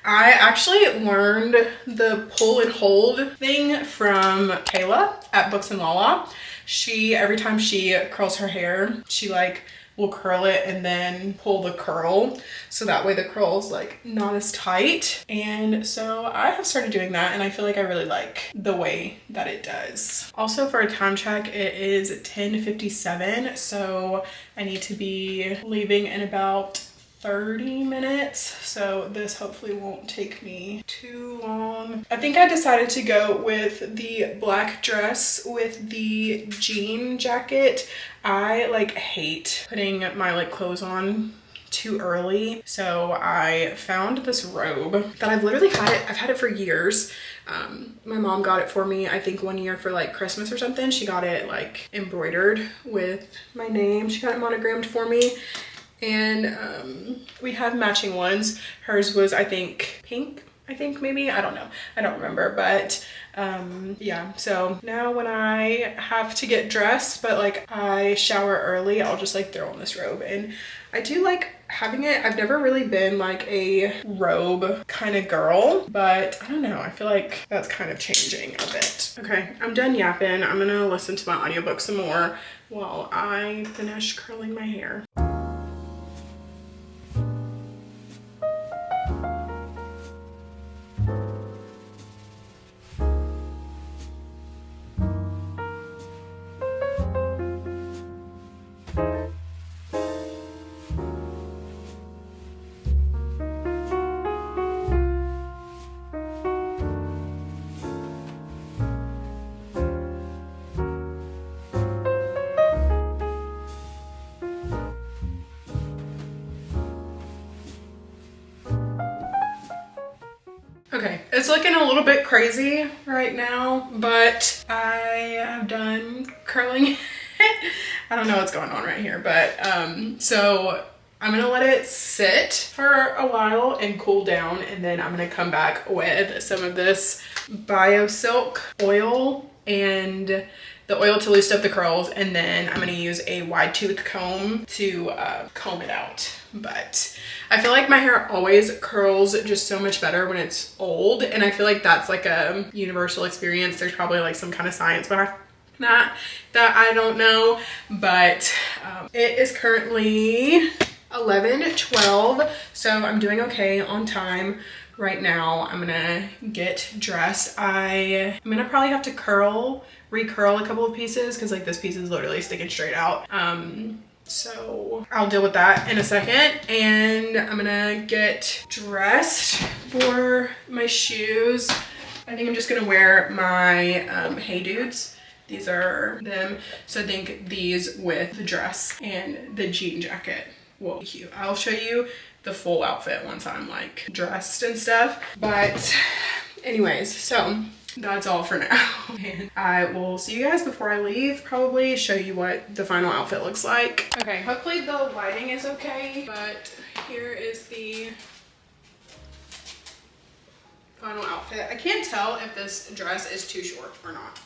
I actually learned the pull and hold thing from Kayla at Books and Lala. She, every time she curls her hair, she like will curl it and then pull the curl, so that way the curl's like not as tight. And so I have started doing that, and I feel like I really like the way that it does. Also, for a time check, it is 10:57, so I need to be leaving in about 30 minutes, so this hopefully won't take me too long. I think I decided to go with the black dress with the jean jacket. I like hate putting my like clothes on too early, so I found this robe that I've literally had it, I've had it for years. My mom got it for me, I think 1 year for like Christmas or something. She got it like embroidered with my name. She got it monogrammed for me. And we have matching ones. Hers was, I think, pink, maybe, I don't know, I don't remember. But yeah, so now when I have to get dressed but like I shower early, I'll just like throw on this robe. And I do like having it. I've never really been like a robe kind of girl, but I don't know, I feel like that's kind of changing a bit. Okay, I'm done yapping. I'm gonna listen to my audiobook some more while I finish curling my hair. Okay, it's looking a little bit crazy right now, but I have done curling it. I don't know what's going on right here, but so I'm gonna let it sit for a while and cool down, and then I'm gonna come back with some of this Bio Silk oil and the oil to loosen up the curls, and then I'm gonna use a wide tooth comb to comb it out. But I feel like my hair always curls just so much better when it's old, and I feel like that's like a universal experience. There's probably like some kind of science behind that I don't know, but it is currently 11:12, so I'm doing okay on time. Right now I'm gonna get dressed. I'm gonna probably have to recurl a couple of pieces, because like this piece is literally sticking straight out. So I'll deal with that in a second, and I'm gonna get dressed for my shoes. I think I'm just gonna wear my Hey Dudes. These are them. So I think these with the dress and the jean jacket well, I'll show you the full outfit once I'm like dressed and stuff. But anyways, so that's all for now. And I will see you guys before I leave, probably show you what the final outfit looks like. Okay, hopefully the lighting is okay, but here is the final outfit. I can't tell if this dress is too short or not.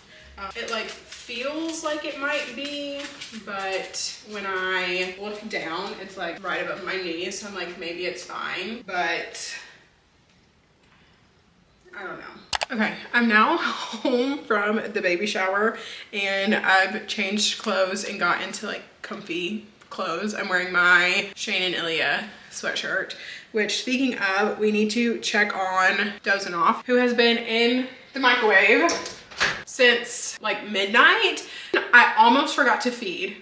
It like feels like it might be, but when I look down, it's like right above my knees. So I'm like, maybe it's fine, but I don't know. Okay, I'm now home from the baby shower and I've changed clothes and got into like comfy clothes. I'm wearing my Shane and Ilya sweatshirt, which speaking of, we need to check on Dozing Off, who has been in the microwave since like midnight. I almost forgot to feed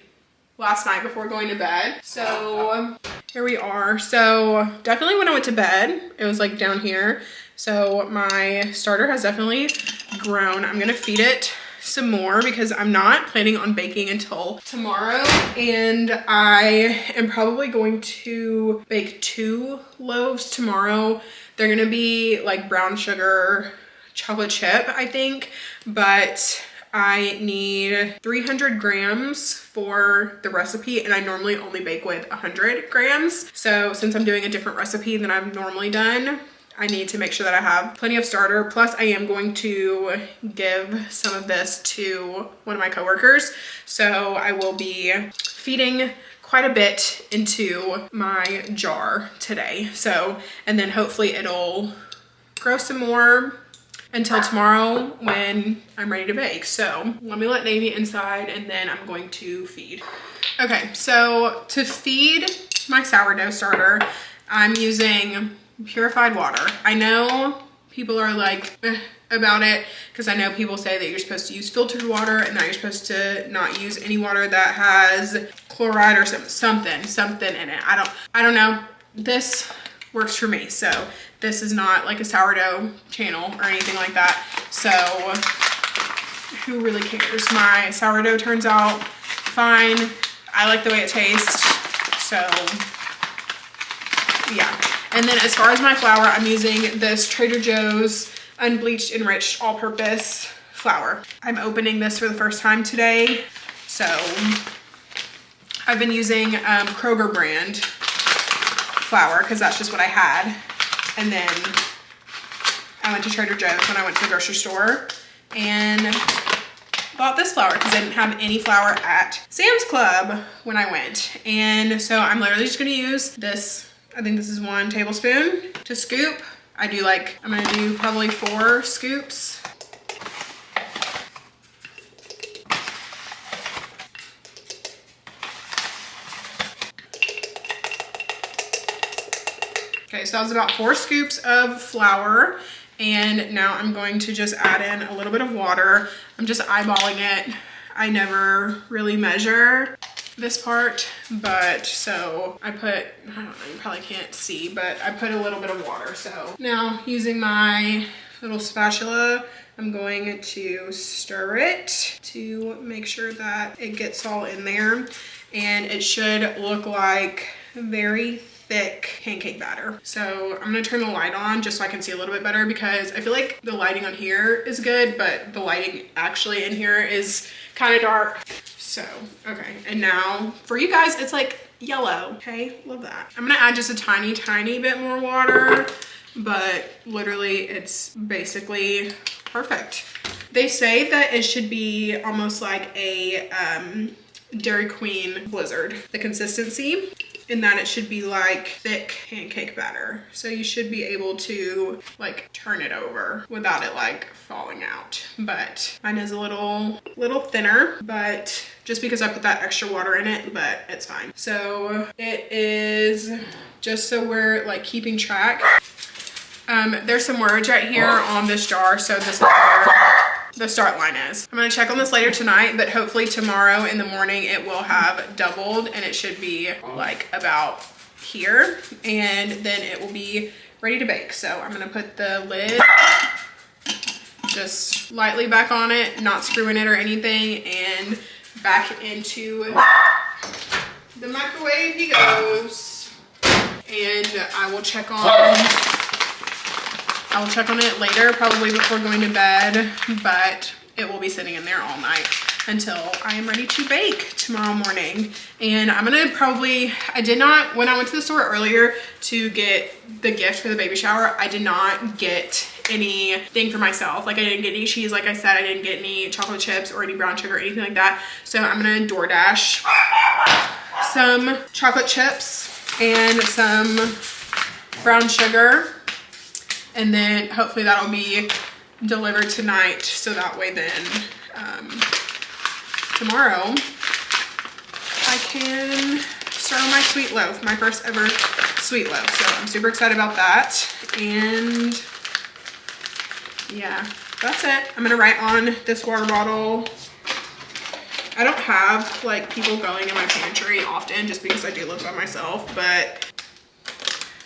last night before going to bed. So here we are. So definitely when I went to bed, it was like down here. So my starter has definitely grown. I'm gonna feed it some more because I'm not planning on baking until tomorrow. And I am probably going to bake 2 loaves tomorrow. They're gonna be like brown sugar chocolate chip, I think, but I need 300 grams for the recipe and I normally only bake with 100 grams. So since I'm doing a different recipe than I've normally done, I need to make sure that I have plenty of starter. Plus I am going to give some of this to one of my coworkers. So I will be feeding quite a bit into my jar today. So, and then hopefully it'll grow some more until tomorrow when I'm ready to bake. So let me let Navy inside and then I'm going to feed. Okay, so to feed my sourdough starter, I'm using purified water. I know people are like about it because I know people say that you're supposed to use filtered water and that you're supposed to not use any water that has chloride or something in it. I don't know. This works for me. So this is not like a sourdough channel or anything like that. So who really cares? My sourdough turns out fine. I like the way it tastes. So yeah. And then as far as my flour, I'm using this Trader Joe's unbleached enriched all-purpose flour. I'm opening this for the first time today. So I've been using Kroger brand flour because that's just what I had. And then I went to Trader Joe's when I went to the grocery store and bought this flour because I didn't have any flour at Sam's Club when I went. And so I'm literally just gonna use this, I think this is 1 tablespoon to scoop. I'm gonna do probably 4 scoops. Okay, so that was about 4 scoops of flour. And now I'm going to just add in a little bit of water. I'm just eyeballing it. I never really measure this part, but so I put, I don't know, you probably can't see, but I put a little bit of water. So now using my little spatula, I'm going to stir it to make sure that it gets all in there. And it should look like very thick pancake batter. So I'm gonna turn the light on just so I can see a little bit better because I feel like the lighting on here is good, but the lighting actually in here is kind of dark. So, okay, and now for you guys, it's like yellow, okay? Love that. I'm gonna add just a tiny, tiny bit more water, but literally it's basically perfect. They say that it should be almost like a Dairy Queen Blizzard, the consistency, in that it should be like thick pancake batter. So you should be able to like turn it over without it like falling out. But mine is a little thinner, but just because I put that extra water in it, but it's fine. So it is, just so we're like keeping track. There's some words right here on this jar. So this is where the start line is. I'm gonna check on this later tonight, but hopefully tomorrow in the morning it will have doubled and it should be like about here, and then it will be ready to bake. So I'm gonna put the lid just lightly back on it, not screwing it or anything, and back into the microwave he goes. And I will check on it later, probably before going to bed, but it will be sitting in there all night until I am ready to bake tomorrow morning. And I'm gonna probably, I did not, when I went to the store earlier to get the gift for the baby shower, I did not get anything for myself. Like I didn't get any cheese, like I said, I didn't get any chocolate chips or any brown sugar or anything like that. So I'm gonna DoorDash some chocolate chips and some brown sugar. And then hopefully that'll be delivered tonight. So that way then tomorrow I can start on my sweet loaf, my first ever sweet loaf. So I'm super excited about that. And yeah, that's it. I'm gonna write on this water bottle. I don't have like people going in my pantry often just because I do live by myself, but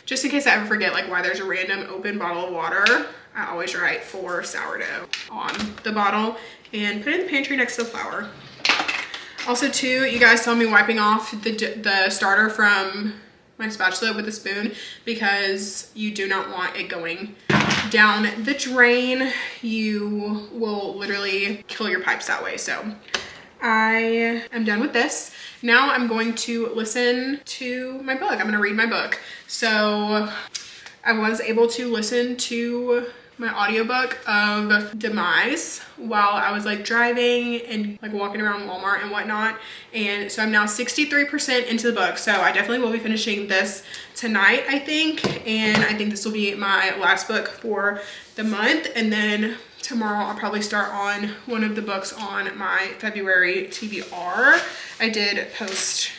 just in case I ever forget like why there's a random open bottle of water, I always write for sourdough on the bottle and put it in the pantry next to the flour. Also too, you guys saw me wiping off the starter from my spatula with a spoon because you do not want it going down the drain. You will literally kill your pipes that way. So I am done with this. Now I'm going to listen to my book. I'm gonna read my book. So I was able to listen to my audiobook of Demise while I was like driving and like walking around Walmart and whatnot. And so I'm now 63% into the book. So I definitely will be finishing this tonight, I think. And I think this will be my last book for the month. And then tomorrow I'll probably start on one of the books on my February TBR. I did post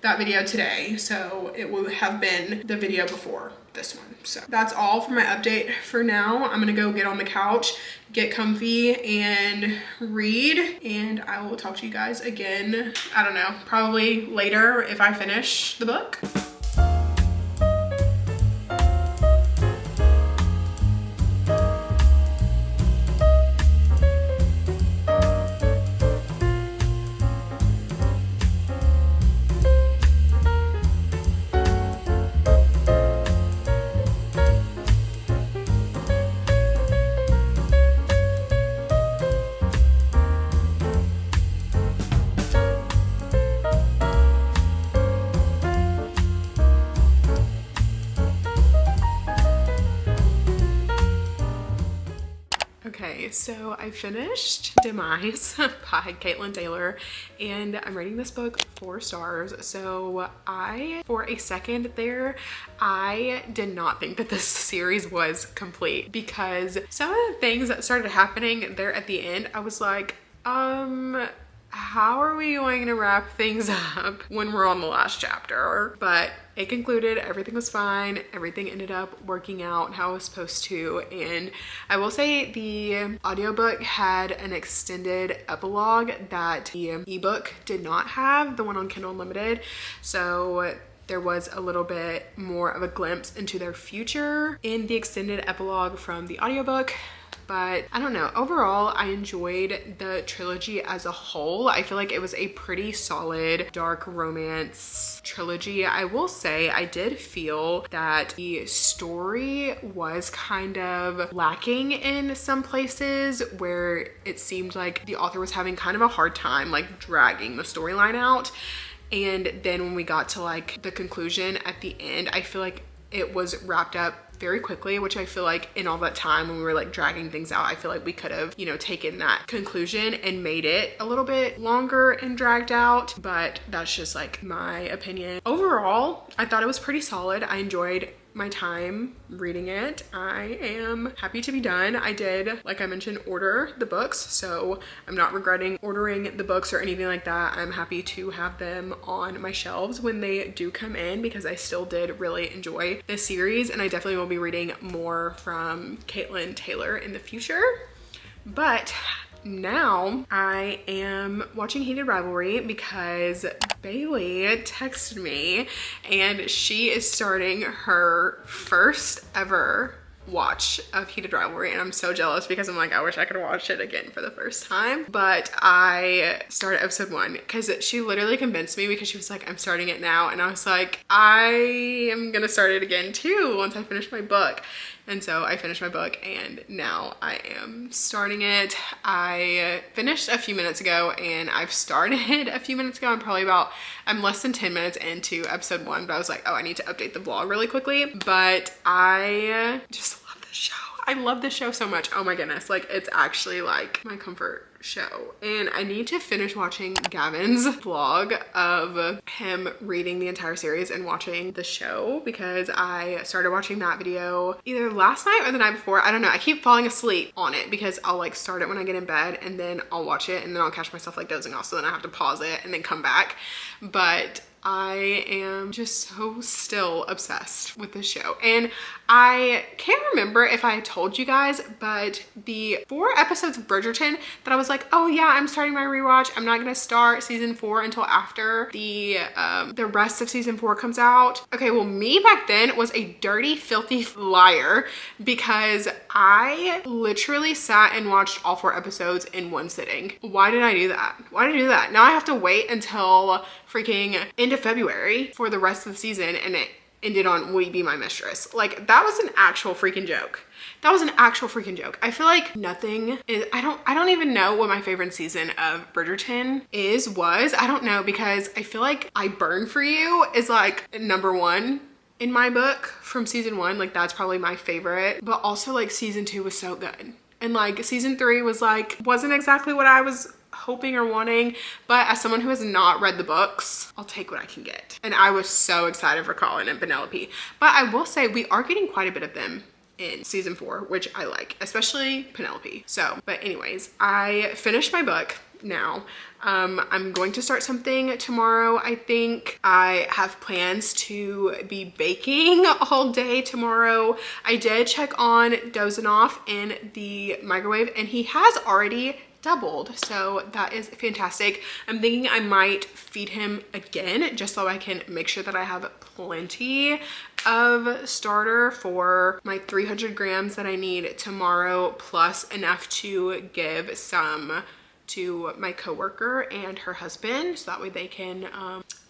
that video today, so it will have been the video before this one. So that's all for my update for now. I'm gonna go get on the couch, get comfy and read, and I will talk to you guys again, I don't know, probably later if I finish the book. Okay, so I finished Demise by Caitlin Taylor, and I'm rating this book 4 stars. So for a second there, I did not think that this series was complete because some of the things that started happening there at the end, I was like, how are we going to wrap things up when we're on the last chapter? But it concluded, everything was fine, everything ended up working out how it was supposed to. And I will say the audiobook had an extended epilogue that the ebook did not have, the one on Kindle Unlimited. So there was a little bit more of a glimpse into their future in the extended epilogue from the audiobook. But I don't know, overall I enjoyed the trilogy as a whole. I feel like it was a pretty solid dark romance trilogy. I will say I did feel that the story was kind of lacking in some places where it seemed like the author was having kind of a hard time like dragging the storyline out. And then when we got to like the conclusion at the end, I feel like it was wrapped up very quickly, which I feel like in all that time when we were like dragging things out, I feel like we could have, you know, taken that conclusion and made it a little bit longer and dragged out, but that's just like my opinion. Overall, I thought it was pretty solid. I enjoyed my time reading it. I am happy to be done. I did, like I mentioned, order the books, so I'm not regretting ordering the books or anything like that. I'm happy to have them on my shelves when they do come in because I still did really enjoy this series, and I definitely will be reading more from Caitlin Taylor in the future. But now I am watching Heated Rivalry because Bailey texted me and she is starting her first ever watch of Heated Rivalry, and I'm so jealous because I'm like, I wish I could watch it again for the first time. But I started episode 1 because she literally convinced me, because she was like, I'm starting it now, and I was like, I am gonna start it again too once I finish my book. And so I finished my book and now I am starting it. I finished a few minutes ago and I've started a few minutes ago. I'm less than 10 minutes into episode 1, but I was like, oh, I need to update the vlog really quickly. But I just love this show. I love this show so much. Oh my goodness. Like, it's actually like my comfort show. And I need to finish watching Gavin's vlog of him reading the entire series and watching the show, because I started watching that video either last night or the night before. I don't know. I keep falling asleep on it because I'll like start it when I get in bed and then I'll watch it and then I'll catch myself like dozing off. So then I have to pause it and then come back. But I am just so still obsessed with this show. And I can't remember if I told you guys, but the 4 episodes of Bridgerton that I was like, oh yeah, I'm starting my rewatch. I'm not gonna start season 4 until after the rest of season 4 comes out. Okay, well, me back then was a dirty, filthy liar, because I literally sat and watched all 4 episodes in one sitting. Why did I do that? Why did I do that? Now I have to wait until freaking end of February for the rest of the season, and it ended on Will You Be My Mistress. Like, that was an actual freaking joke. That was an actual freaking joke. I feel like nothing is, I don't even know what my favorite season of Bridgerton was. I don't know, because I feel like I Burn For You is like #1 in my book from season 1. Like, that's probably my favorite. But also like season 2 was so good. And like season 3 was like, wasn't exactly what I was hoping or wanting, but as someone who has not read the books, I'll take what I can get. And I was so excited for Colin and Penelope. But I will say we are getting quite a bit of them in season 4, which I like, especially Penelope. So, but anyways, I finished my book now. I'm going to start something tomorrow. I think I have plans to be baking all day tomorrow. I did check on Dozing Off in the microwave and he has already doubled, so that is fantastic. I'm thinking I might feed him again just so I can make sure that I have plenty of starter for my 300 grams that I need tomorrow, plus enough to give some to my coworker and her husband, so that way they can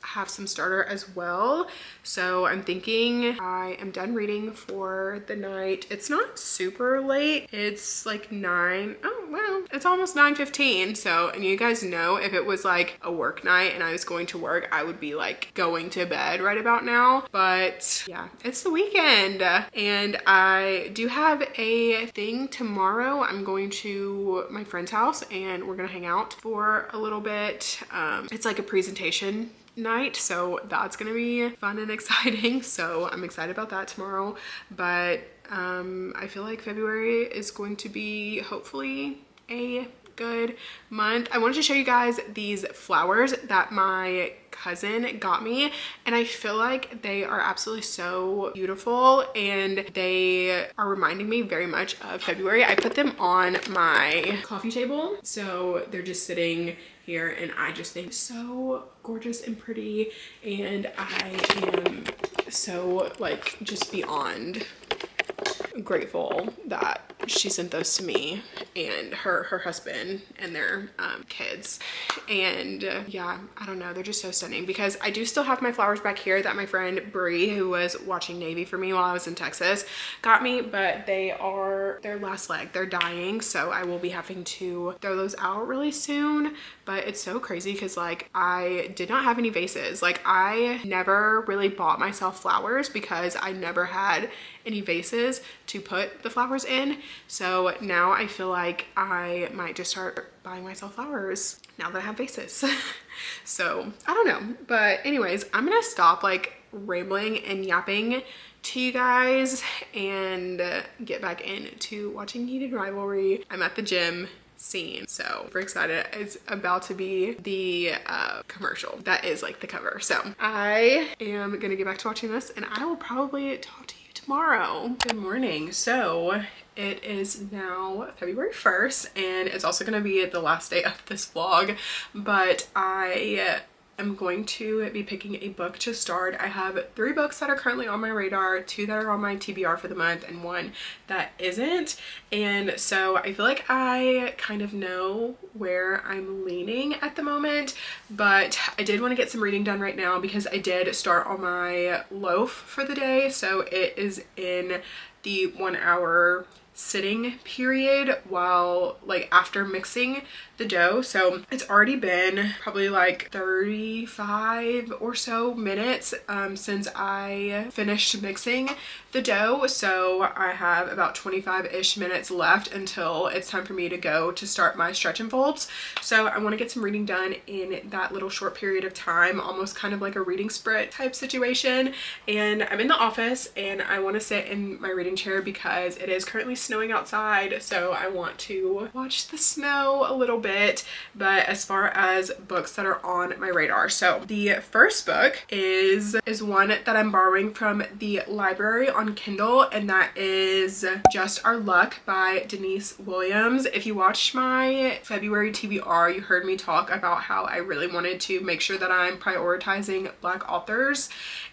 have some starter as well. So I'm thinking I am done reading for the night. It's not super late. It's like 9. Oh, well, it's almost 9:15. So, and you guys know, if it was like a work night and I was going to work, I would be like going to bed right about now. But yeah, it's the weekend and I do have a thing tomorrow. I'm going to my friend's house and we're gonna hang out for a little bit. It's like a presentation night, so that's gonna be fun and exciting, so I'm excited about that tomorrow. But I feel like February is going to be hopefully a good month. I wanted to show you guys these flowers that my cousin got me, and I feel like they are absolutely so beautiful and they are reminding me very much of February. I put them on my coffee table, so they're just sitting here and I just think so gorgeous and pretty, and I am so like just beyond grateful that she sent those to me and her husband and their kids. And yeah, I don't know, they're just so stunning, because I do still have my flowers back here that my friend Brie, who was watching Navy for me while I was in Texas, got me, but they are their last leg, they're dying, so I will be having to throw those out really soon. But it's so crazy because like I did not have any vases. Like, I never really bought myself flowers because I never had any vases to put the flowers in. So now I feel like I might just start buying myself flowers now that I have vases. So I don't know, but anyways, I'm gonna stop like rambling and yapping to you guys and get back into watching Heated Rivalry. I'm at the gym scene, so we're excited. It's about to be the commercial that is like the cover. So I am gonna get back to watching this and I will probably talk to you tomorrow. Good morning. So it is now February 1st and it's also gonna be the last day of this vlog, but I I'm going to be picking a book to start. I have 3 books that are currently on my radar, 2 that are on my TBR for the month, and 1 that isn't. And so I feel like I kind of know where I'm leaning at the moment, but I did want to get some reading done right now because I did start on my loaf for the day. So it is in the 1 hour sitting period while like after mixing the dough. So it's already been probably like 35 or so minutes since I finished mixing the dough. So I have about 25-ish minutes left until it's time for me to go to start my stretch and folds. So I want to get some reading done in that little short period of time, almost kind of like a reading sprint type situation. And I'm in the office and I want to sit in my reading chair because it is currently snowing outside. So I want to watch the snow a little bit. But as far as books that are on my radar, so the first book is one that I'm borrowing from the library on Kindle, and that is Just Our Luck by Denise Williams. If you watched my February TBR, you heard me talk about how I really wanted to make sure that I'm prioritizing Black authors,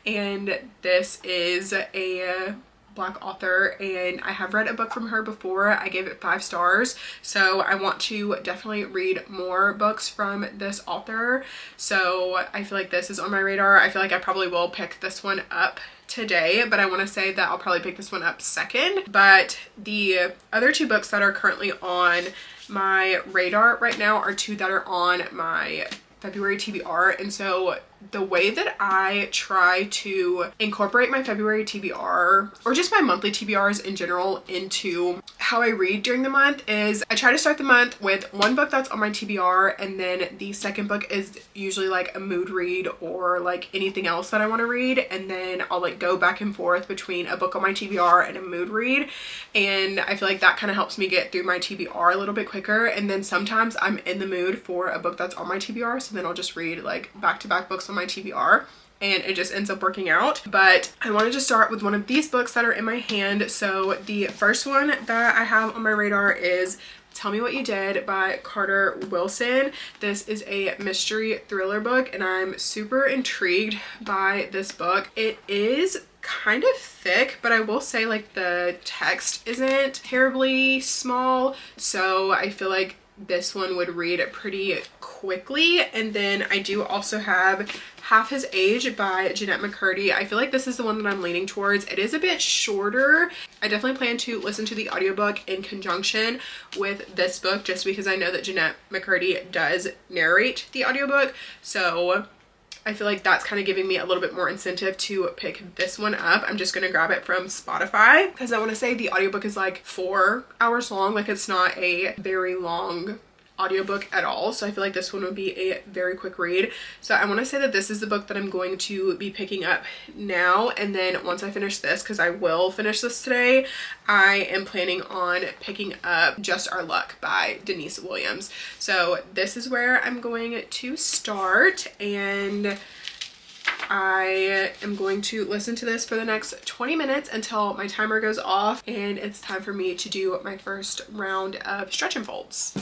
and this is a Black author, and I have read a book from her before. I gave it 5 stars, so I want to definitely read more books from this author. So I feel like this is on my radar. I feel like I probably will pick this one up today, but I want to say that I'll probably pick this one up second. But the other 2 books that are currently on my radar right now are 2 that are on my February TBR. And so the way that I try to incorporate my February TBR, or just my monthly TBRs in general, into how I read during the month is I try to start the month with 1 book that's on my TBR, and then the second book is usually like a mood read or like anything else that I want to read, and then I'll like go back and forth between a book on my TBR and a mood read. And I feel like that kind of helps me get through my TBR a little bit quicker. And then sometimes I'm in the mood for a book that's on my TBR, so then I'll just read like back-to-back books on my TBR, and it just ends up working out. But I wanted to start with one of these books that are in my hand. So the first one that I have on my radar is Tell Me What You Did by Carter Wilson. This is a mystery thriller book, and I'm super intrigued by this book. It is kind of thick, but I will say like the text isn't terribly small, so I feel like this one would read pretty quickly. And then I do also have Half His Age by Jeanette McCurdy. I feel like this is the one that I'm leaning towards. It is a bit shorter. I definitely plan to listen to the audiobook in conjunction with this book, just because I know that Jeanette McCurdy does narrate the audiobook. So I feel like that's kind of giving me a little bit more incentive to pick this one up. I'm just going to grab it from Spotify because I want to say the audiobook is like 4 hours long. Like, it's not a very long audiobook at all, so I feel like this one would be a very quick read. So I want to say that this is the book that I'm going to be picking up now, and then once I finish this, because I will finish this today, I am planning on picking up Just Our Luck by Denise Williams. So this is where I'm going to start, and I am going to listen to this for the next 20 minutes until my timer goes off and it's time for me to do my first round of stretch and folds.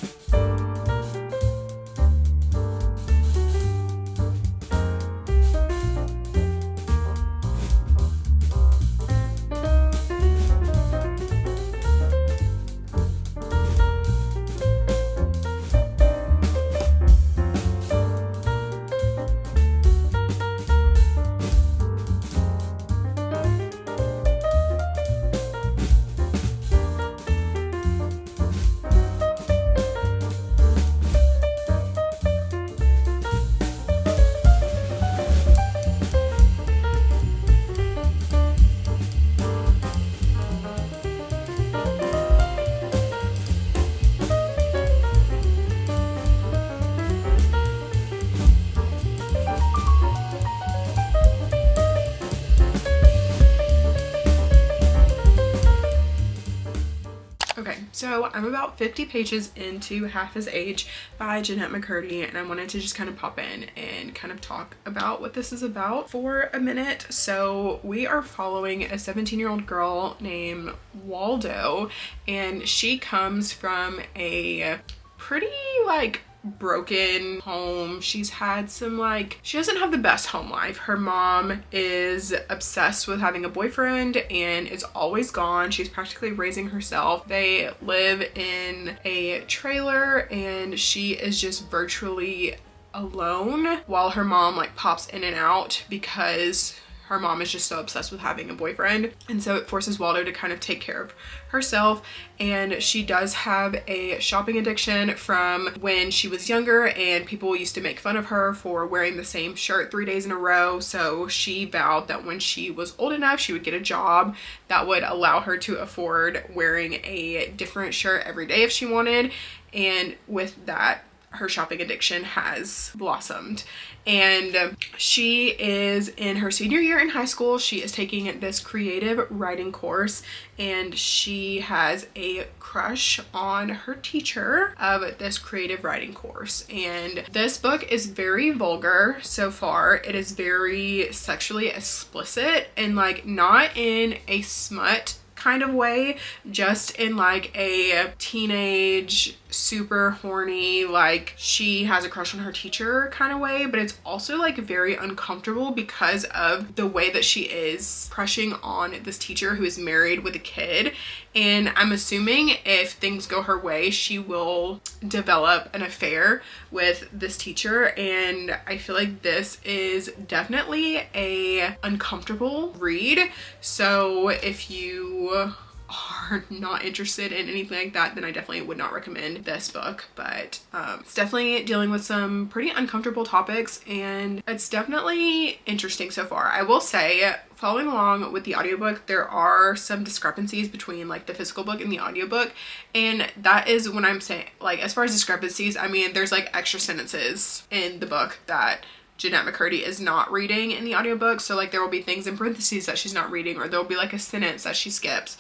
So I'm about 50 pages into Half His Age by Jeanette McCurdy, and I wanted to just kind of pop in and kind of talk about what this is about for a minute. So we are following a 17-year-old girl named Waldo, and she comes from a pretty like broken home. She's had some like, she doesn't have the best home life. Her mom is obsessed with having a boyfriend and is always gone. She's practically raising herself. They live in a trailer and she is just virtually alone while her mom like pops in and out because her mom is just so obsessed with having a boyfriend. And so it forces Waldo to kind of take care of herself. And she does have a shopping addiction from when she was younger, and people used to make fun of her for wearing the same shirt 3 days in a row. So she vowed that when she was old enough, she would get a job that would allow her to afford wearing a different shirt every day if she wanted. And with that, her shopping addiction has blossomed. And she is in her senior year in high school. She is taking this creative writing course, and she has a crush on her teacher of this creative writing course. And this book is very vulgar so far. It is very sexually explicit, and like not in a smut kind of way, just in like a teenage super horny, like she has a crush on her teacher kind of way, but it's also like very uncomfortable because of the way that she is crushing on this teacher who is married with a kid. And I'm assuming if things go her way, she will develop an affair with this teacher. And I feel like this is definitely a uncomfortable read. So if you are not interested in anything like that, then I definitely would not recommend this book. But it's definitely dealing with some pretty uncomfortable topics, and it's definitely interesting so far. I will say, following along with the audiobook, there are some discrepancies between like the physical book and the audiobook, and that is when I'm saying, like, as far as discrepancies, I mean there's like extra sentences in the book that Jeanette McCurdy is not reading in the audiobook. So like there will be things in parentheses that she's not reading, or there'll be like a sentence that she skips.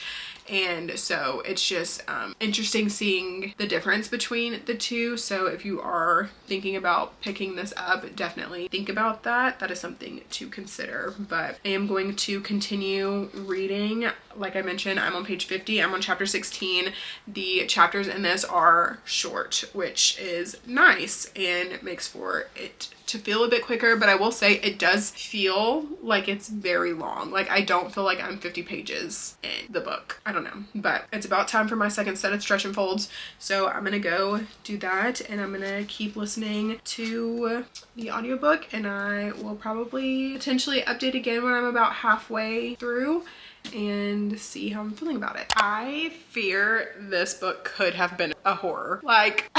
And so it's just interesting seeing the difference between the two. So if you are thinking about picking this up, definitely think about that. That is something to consider. But I am going to continue reading. Like I mentioned, I'm on page 50. I'm on chapter 16. The chapters in this are short, which is nice and makes for it to feel a bit quicker, but I will say it does feel like it's very long. Like I don't feel like I'm 50 pages in the book. I don't know, but it's about time for my second set of stretch and folds. So I'm gonna go do that, and I'm gonna keep listening to the audiobook, and I will probably potentially update again when I'm about halfway through and see how I'm feeling about it. I fear this book could have been a horror. Like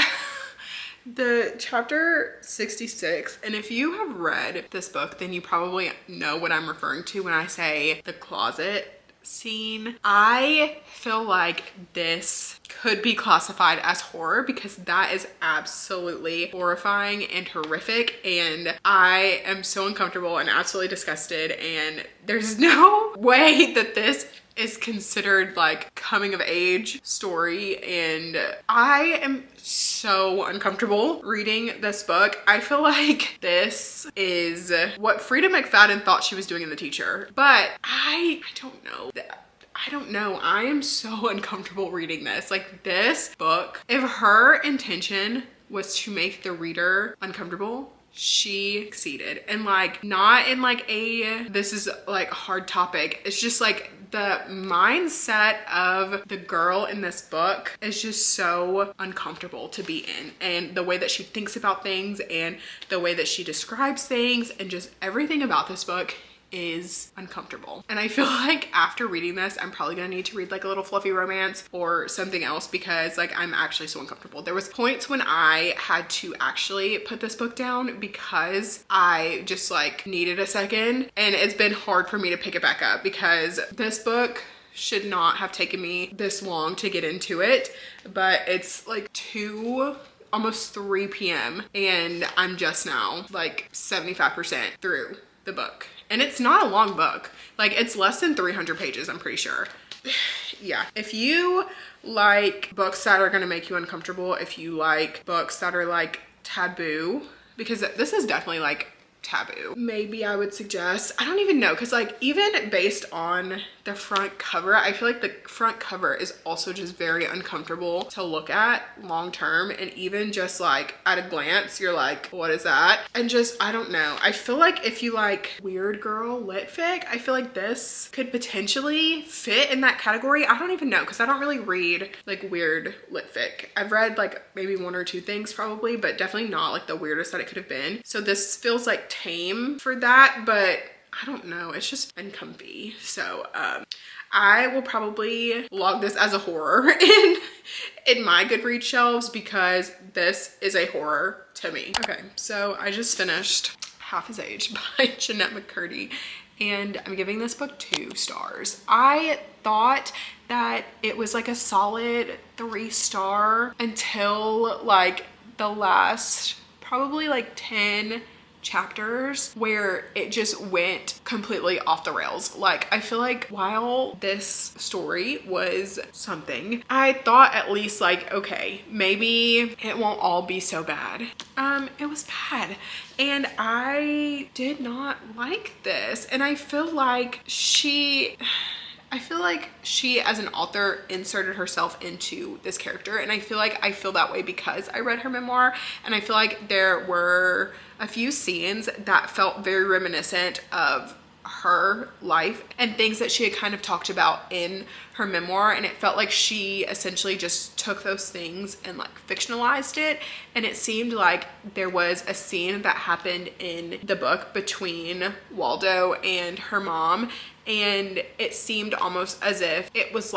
the chapter 66, and if you have read this book, then you probably know what I'm referring to when I say the closet scene. I feel like this could be classified as horror because that is absolutely horrifying and horrific, and I am so uncomfortable and absolutely disgusted, and there's no way that this is considered like coming of age story, and I am so uncomfortable reading this book. I feel like this is what Frida McFadden thought she was doing in The Teacher, but I don't know. I don't know. I am so uncomfortable reading this. Like this book, if her intention was to make the reader uncomfortable, she succeeded. And like not in like a this is like a hard topic. It's just like the mindset of the girl in this book is just so uncomfortable to be in, and the way that she thinks about things and the way that she describes things and just everything about this book is uncomfortable. And I feel like after reading this, I'm probably gonna need to read like a little fluffy romance or something else because like I'm actually so uncomfortable. There was points when I had to actually put this book down because I just like needed a second, and it's been hard for me to pick it back up because this book should not have taken me this long to get into it, but it's like almost 3 p.m. and I'm just now like 75% through the book. And it's not a long book. Like it's less than 300 pages, I'm pretty sure. Yeah, if you like books that are gonna make you uncomfortable, if you like books that are like taboo, because this is definitely like taboo, maybe I would suggest, I don't even know, because like even based on the front cover. I feel like the front cover is also just very uncomfortable to look at long term, and even just like at a glance you're like, what is that? And just, I don't know, I feel like if you like weird girl lit fic, I feel like this could potentially fit in that category. I don't even know, because I don't really read like weird lit fic. I've read like maybe one or two things probably, but definitely not like the weirdest that it could have been. So this feels like tame for that, but I don't know, it's just uncomfy. So I will probably log this as a horror in my Goodreads shelves, because this is a horror to me. Okay, so I just finished Half His Age by Jeanette McCurdy, and I'm giving this book 2 stars. I thought that it was like a solid 3-star until like the last probably like 10 chapters, where it just went completely off the rails. Like, I feel like while this story was something, I thought at least like, okay, maybe it won't all be so bad. It was bad, and I did not like this, and I feel like she as an author inserted herself into this character, and I feel like I feel that way because I read her memoir, and I feel like there were a few scenes that felt very reminiscent of her life and things that she had kind of talked about in her memoir, and it felt like she essentially just took those things and like fictionalized it. And it seemed like there was a scene that happened in the book between Waldo and her mom, and it seemed almost as if it was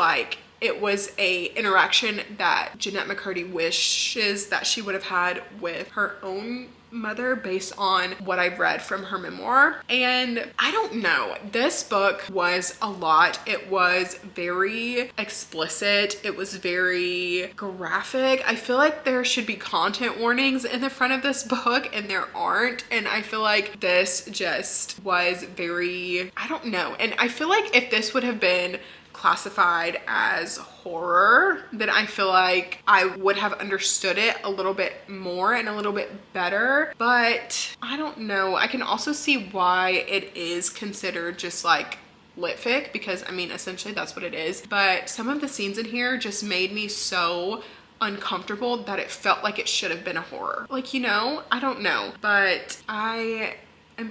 a interaction that Jeanette McCurdy wishes that she would have had with her own mother based on what I've read from her memoir. And I don't know, this book was a lot. It was very explicit. It was very graphic. I feel like there should be content warnings in the front of this book, and there aren't. And I feel like this just was very, I don't know. And I feel like if this would have been classified as horror, then I feel like I would have understood it a little bit more and a little bit better. But I don't know, I can also see why it is considered just like lit fic, because I mean essentially that's what it is. But some of the scenes in here just made me so uncomfortable that it felt like it should have been a horror. Like, you know, I don't know, but I'm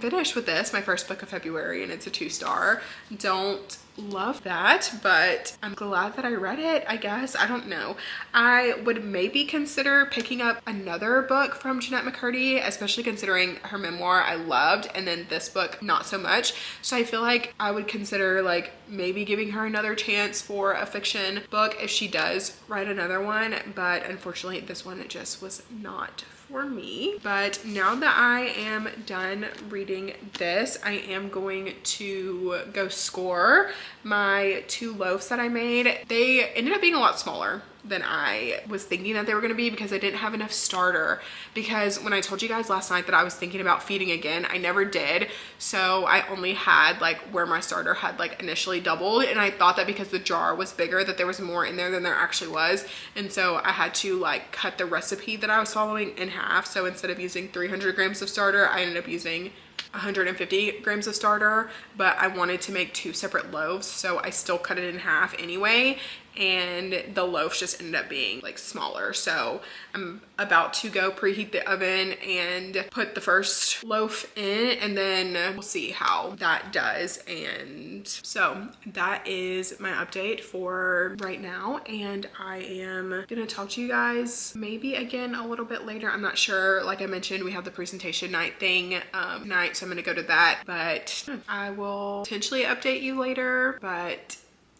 finished with this, my first book of February, and it's a 2-star. Don't love that, but I'm glad that I read it, I guess. I don't know. I would maybe consider picking up another book from Jeanette McCurdy, especially considering her memoir I loved, and then this book not so much. So I feel like I would consider like maybe giving her another chance for a fiction book if she does write another one, but unfortunately this one just was not for me. But now that I am done reading this, I am going to go score my 2 loaves that I made. They ended up being a lot smaller than I was thinking that they were going to be, because I didn't have enough starter. Because when I told you guys last night that I was thinking about feeding again, I never did. So I only had like where my starter had like initially doubled, and I thought that because the jar was bigger that there was more in there than there actually was. And so I had to like cut the recipe that I was following in half. So instead of using 300 grams of starter, I ended up using 150 grams of starter, but I wanted to make 2 separate loaves, so I still cut it in half anyway, and the loaf just ended up being like smaller. So I'm about to go preheat the oven and put the first loaf in, and then we'll see how that does. And so that is my update for right now, and I am gonna talk to you guys maybe again a little bit later. I'm not sure. Like I mentioned, we have the presentation night thing tonight, so I'm gonna go to that, but I will potentially update you later, but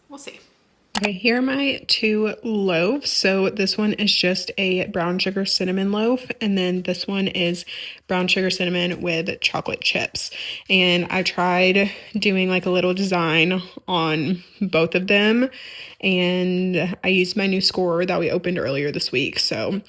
we'll see. Okay, here are my 2 loaves. So this one is just a brown sugar cinnamon loaf, and then this one is brown sugar cinnamon with chocolate chips. And I tried doing like a little design on both of them, and I used my new scorer that we opened earlier this week. So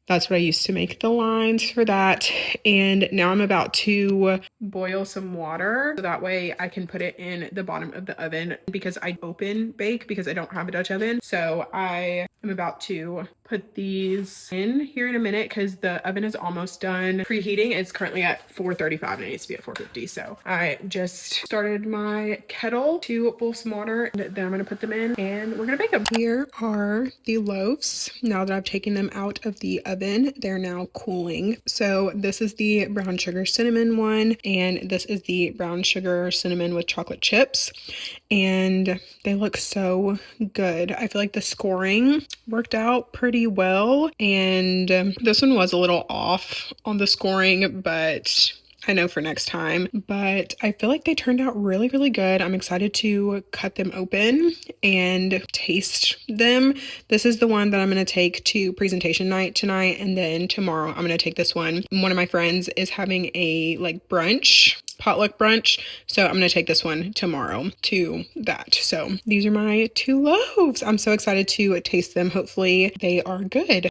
That's what I used to make the lines for that. And now I'm about to boil some water so that way I can put it in the bottom of the oven because I open bake because I don't have a Dutch oven. So I am about to put these in here in a minute because the oven is almost done preheating. It's currently at 435 and it needs to be at 450. So I just started my kettle to boil some water and then I'm gonna put them in and we're gonna bake them. Here are the loaves. Now that I've taken them out of the oven, they're now cooling. So this is the brown sugar cinnamon one and this is the brown sugar cinnamon with chocolate chips. And they look so good. I feel like the scoring worked out pretty well. And this one was a little off on the scoring, but I know for next time, but I feel like they turned out really, really good. I'm excited to cut them open and taste them. This is the one that I'm going to take to presentation night tonight. And then tomorrow I'm going to take this one. One of my friends is having a like brunch, potluck brunch. So I'm going to take this one tomorrow to that. So these are my 2 loaves. I'm so excited to taste them. Hopefully they are good.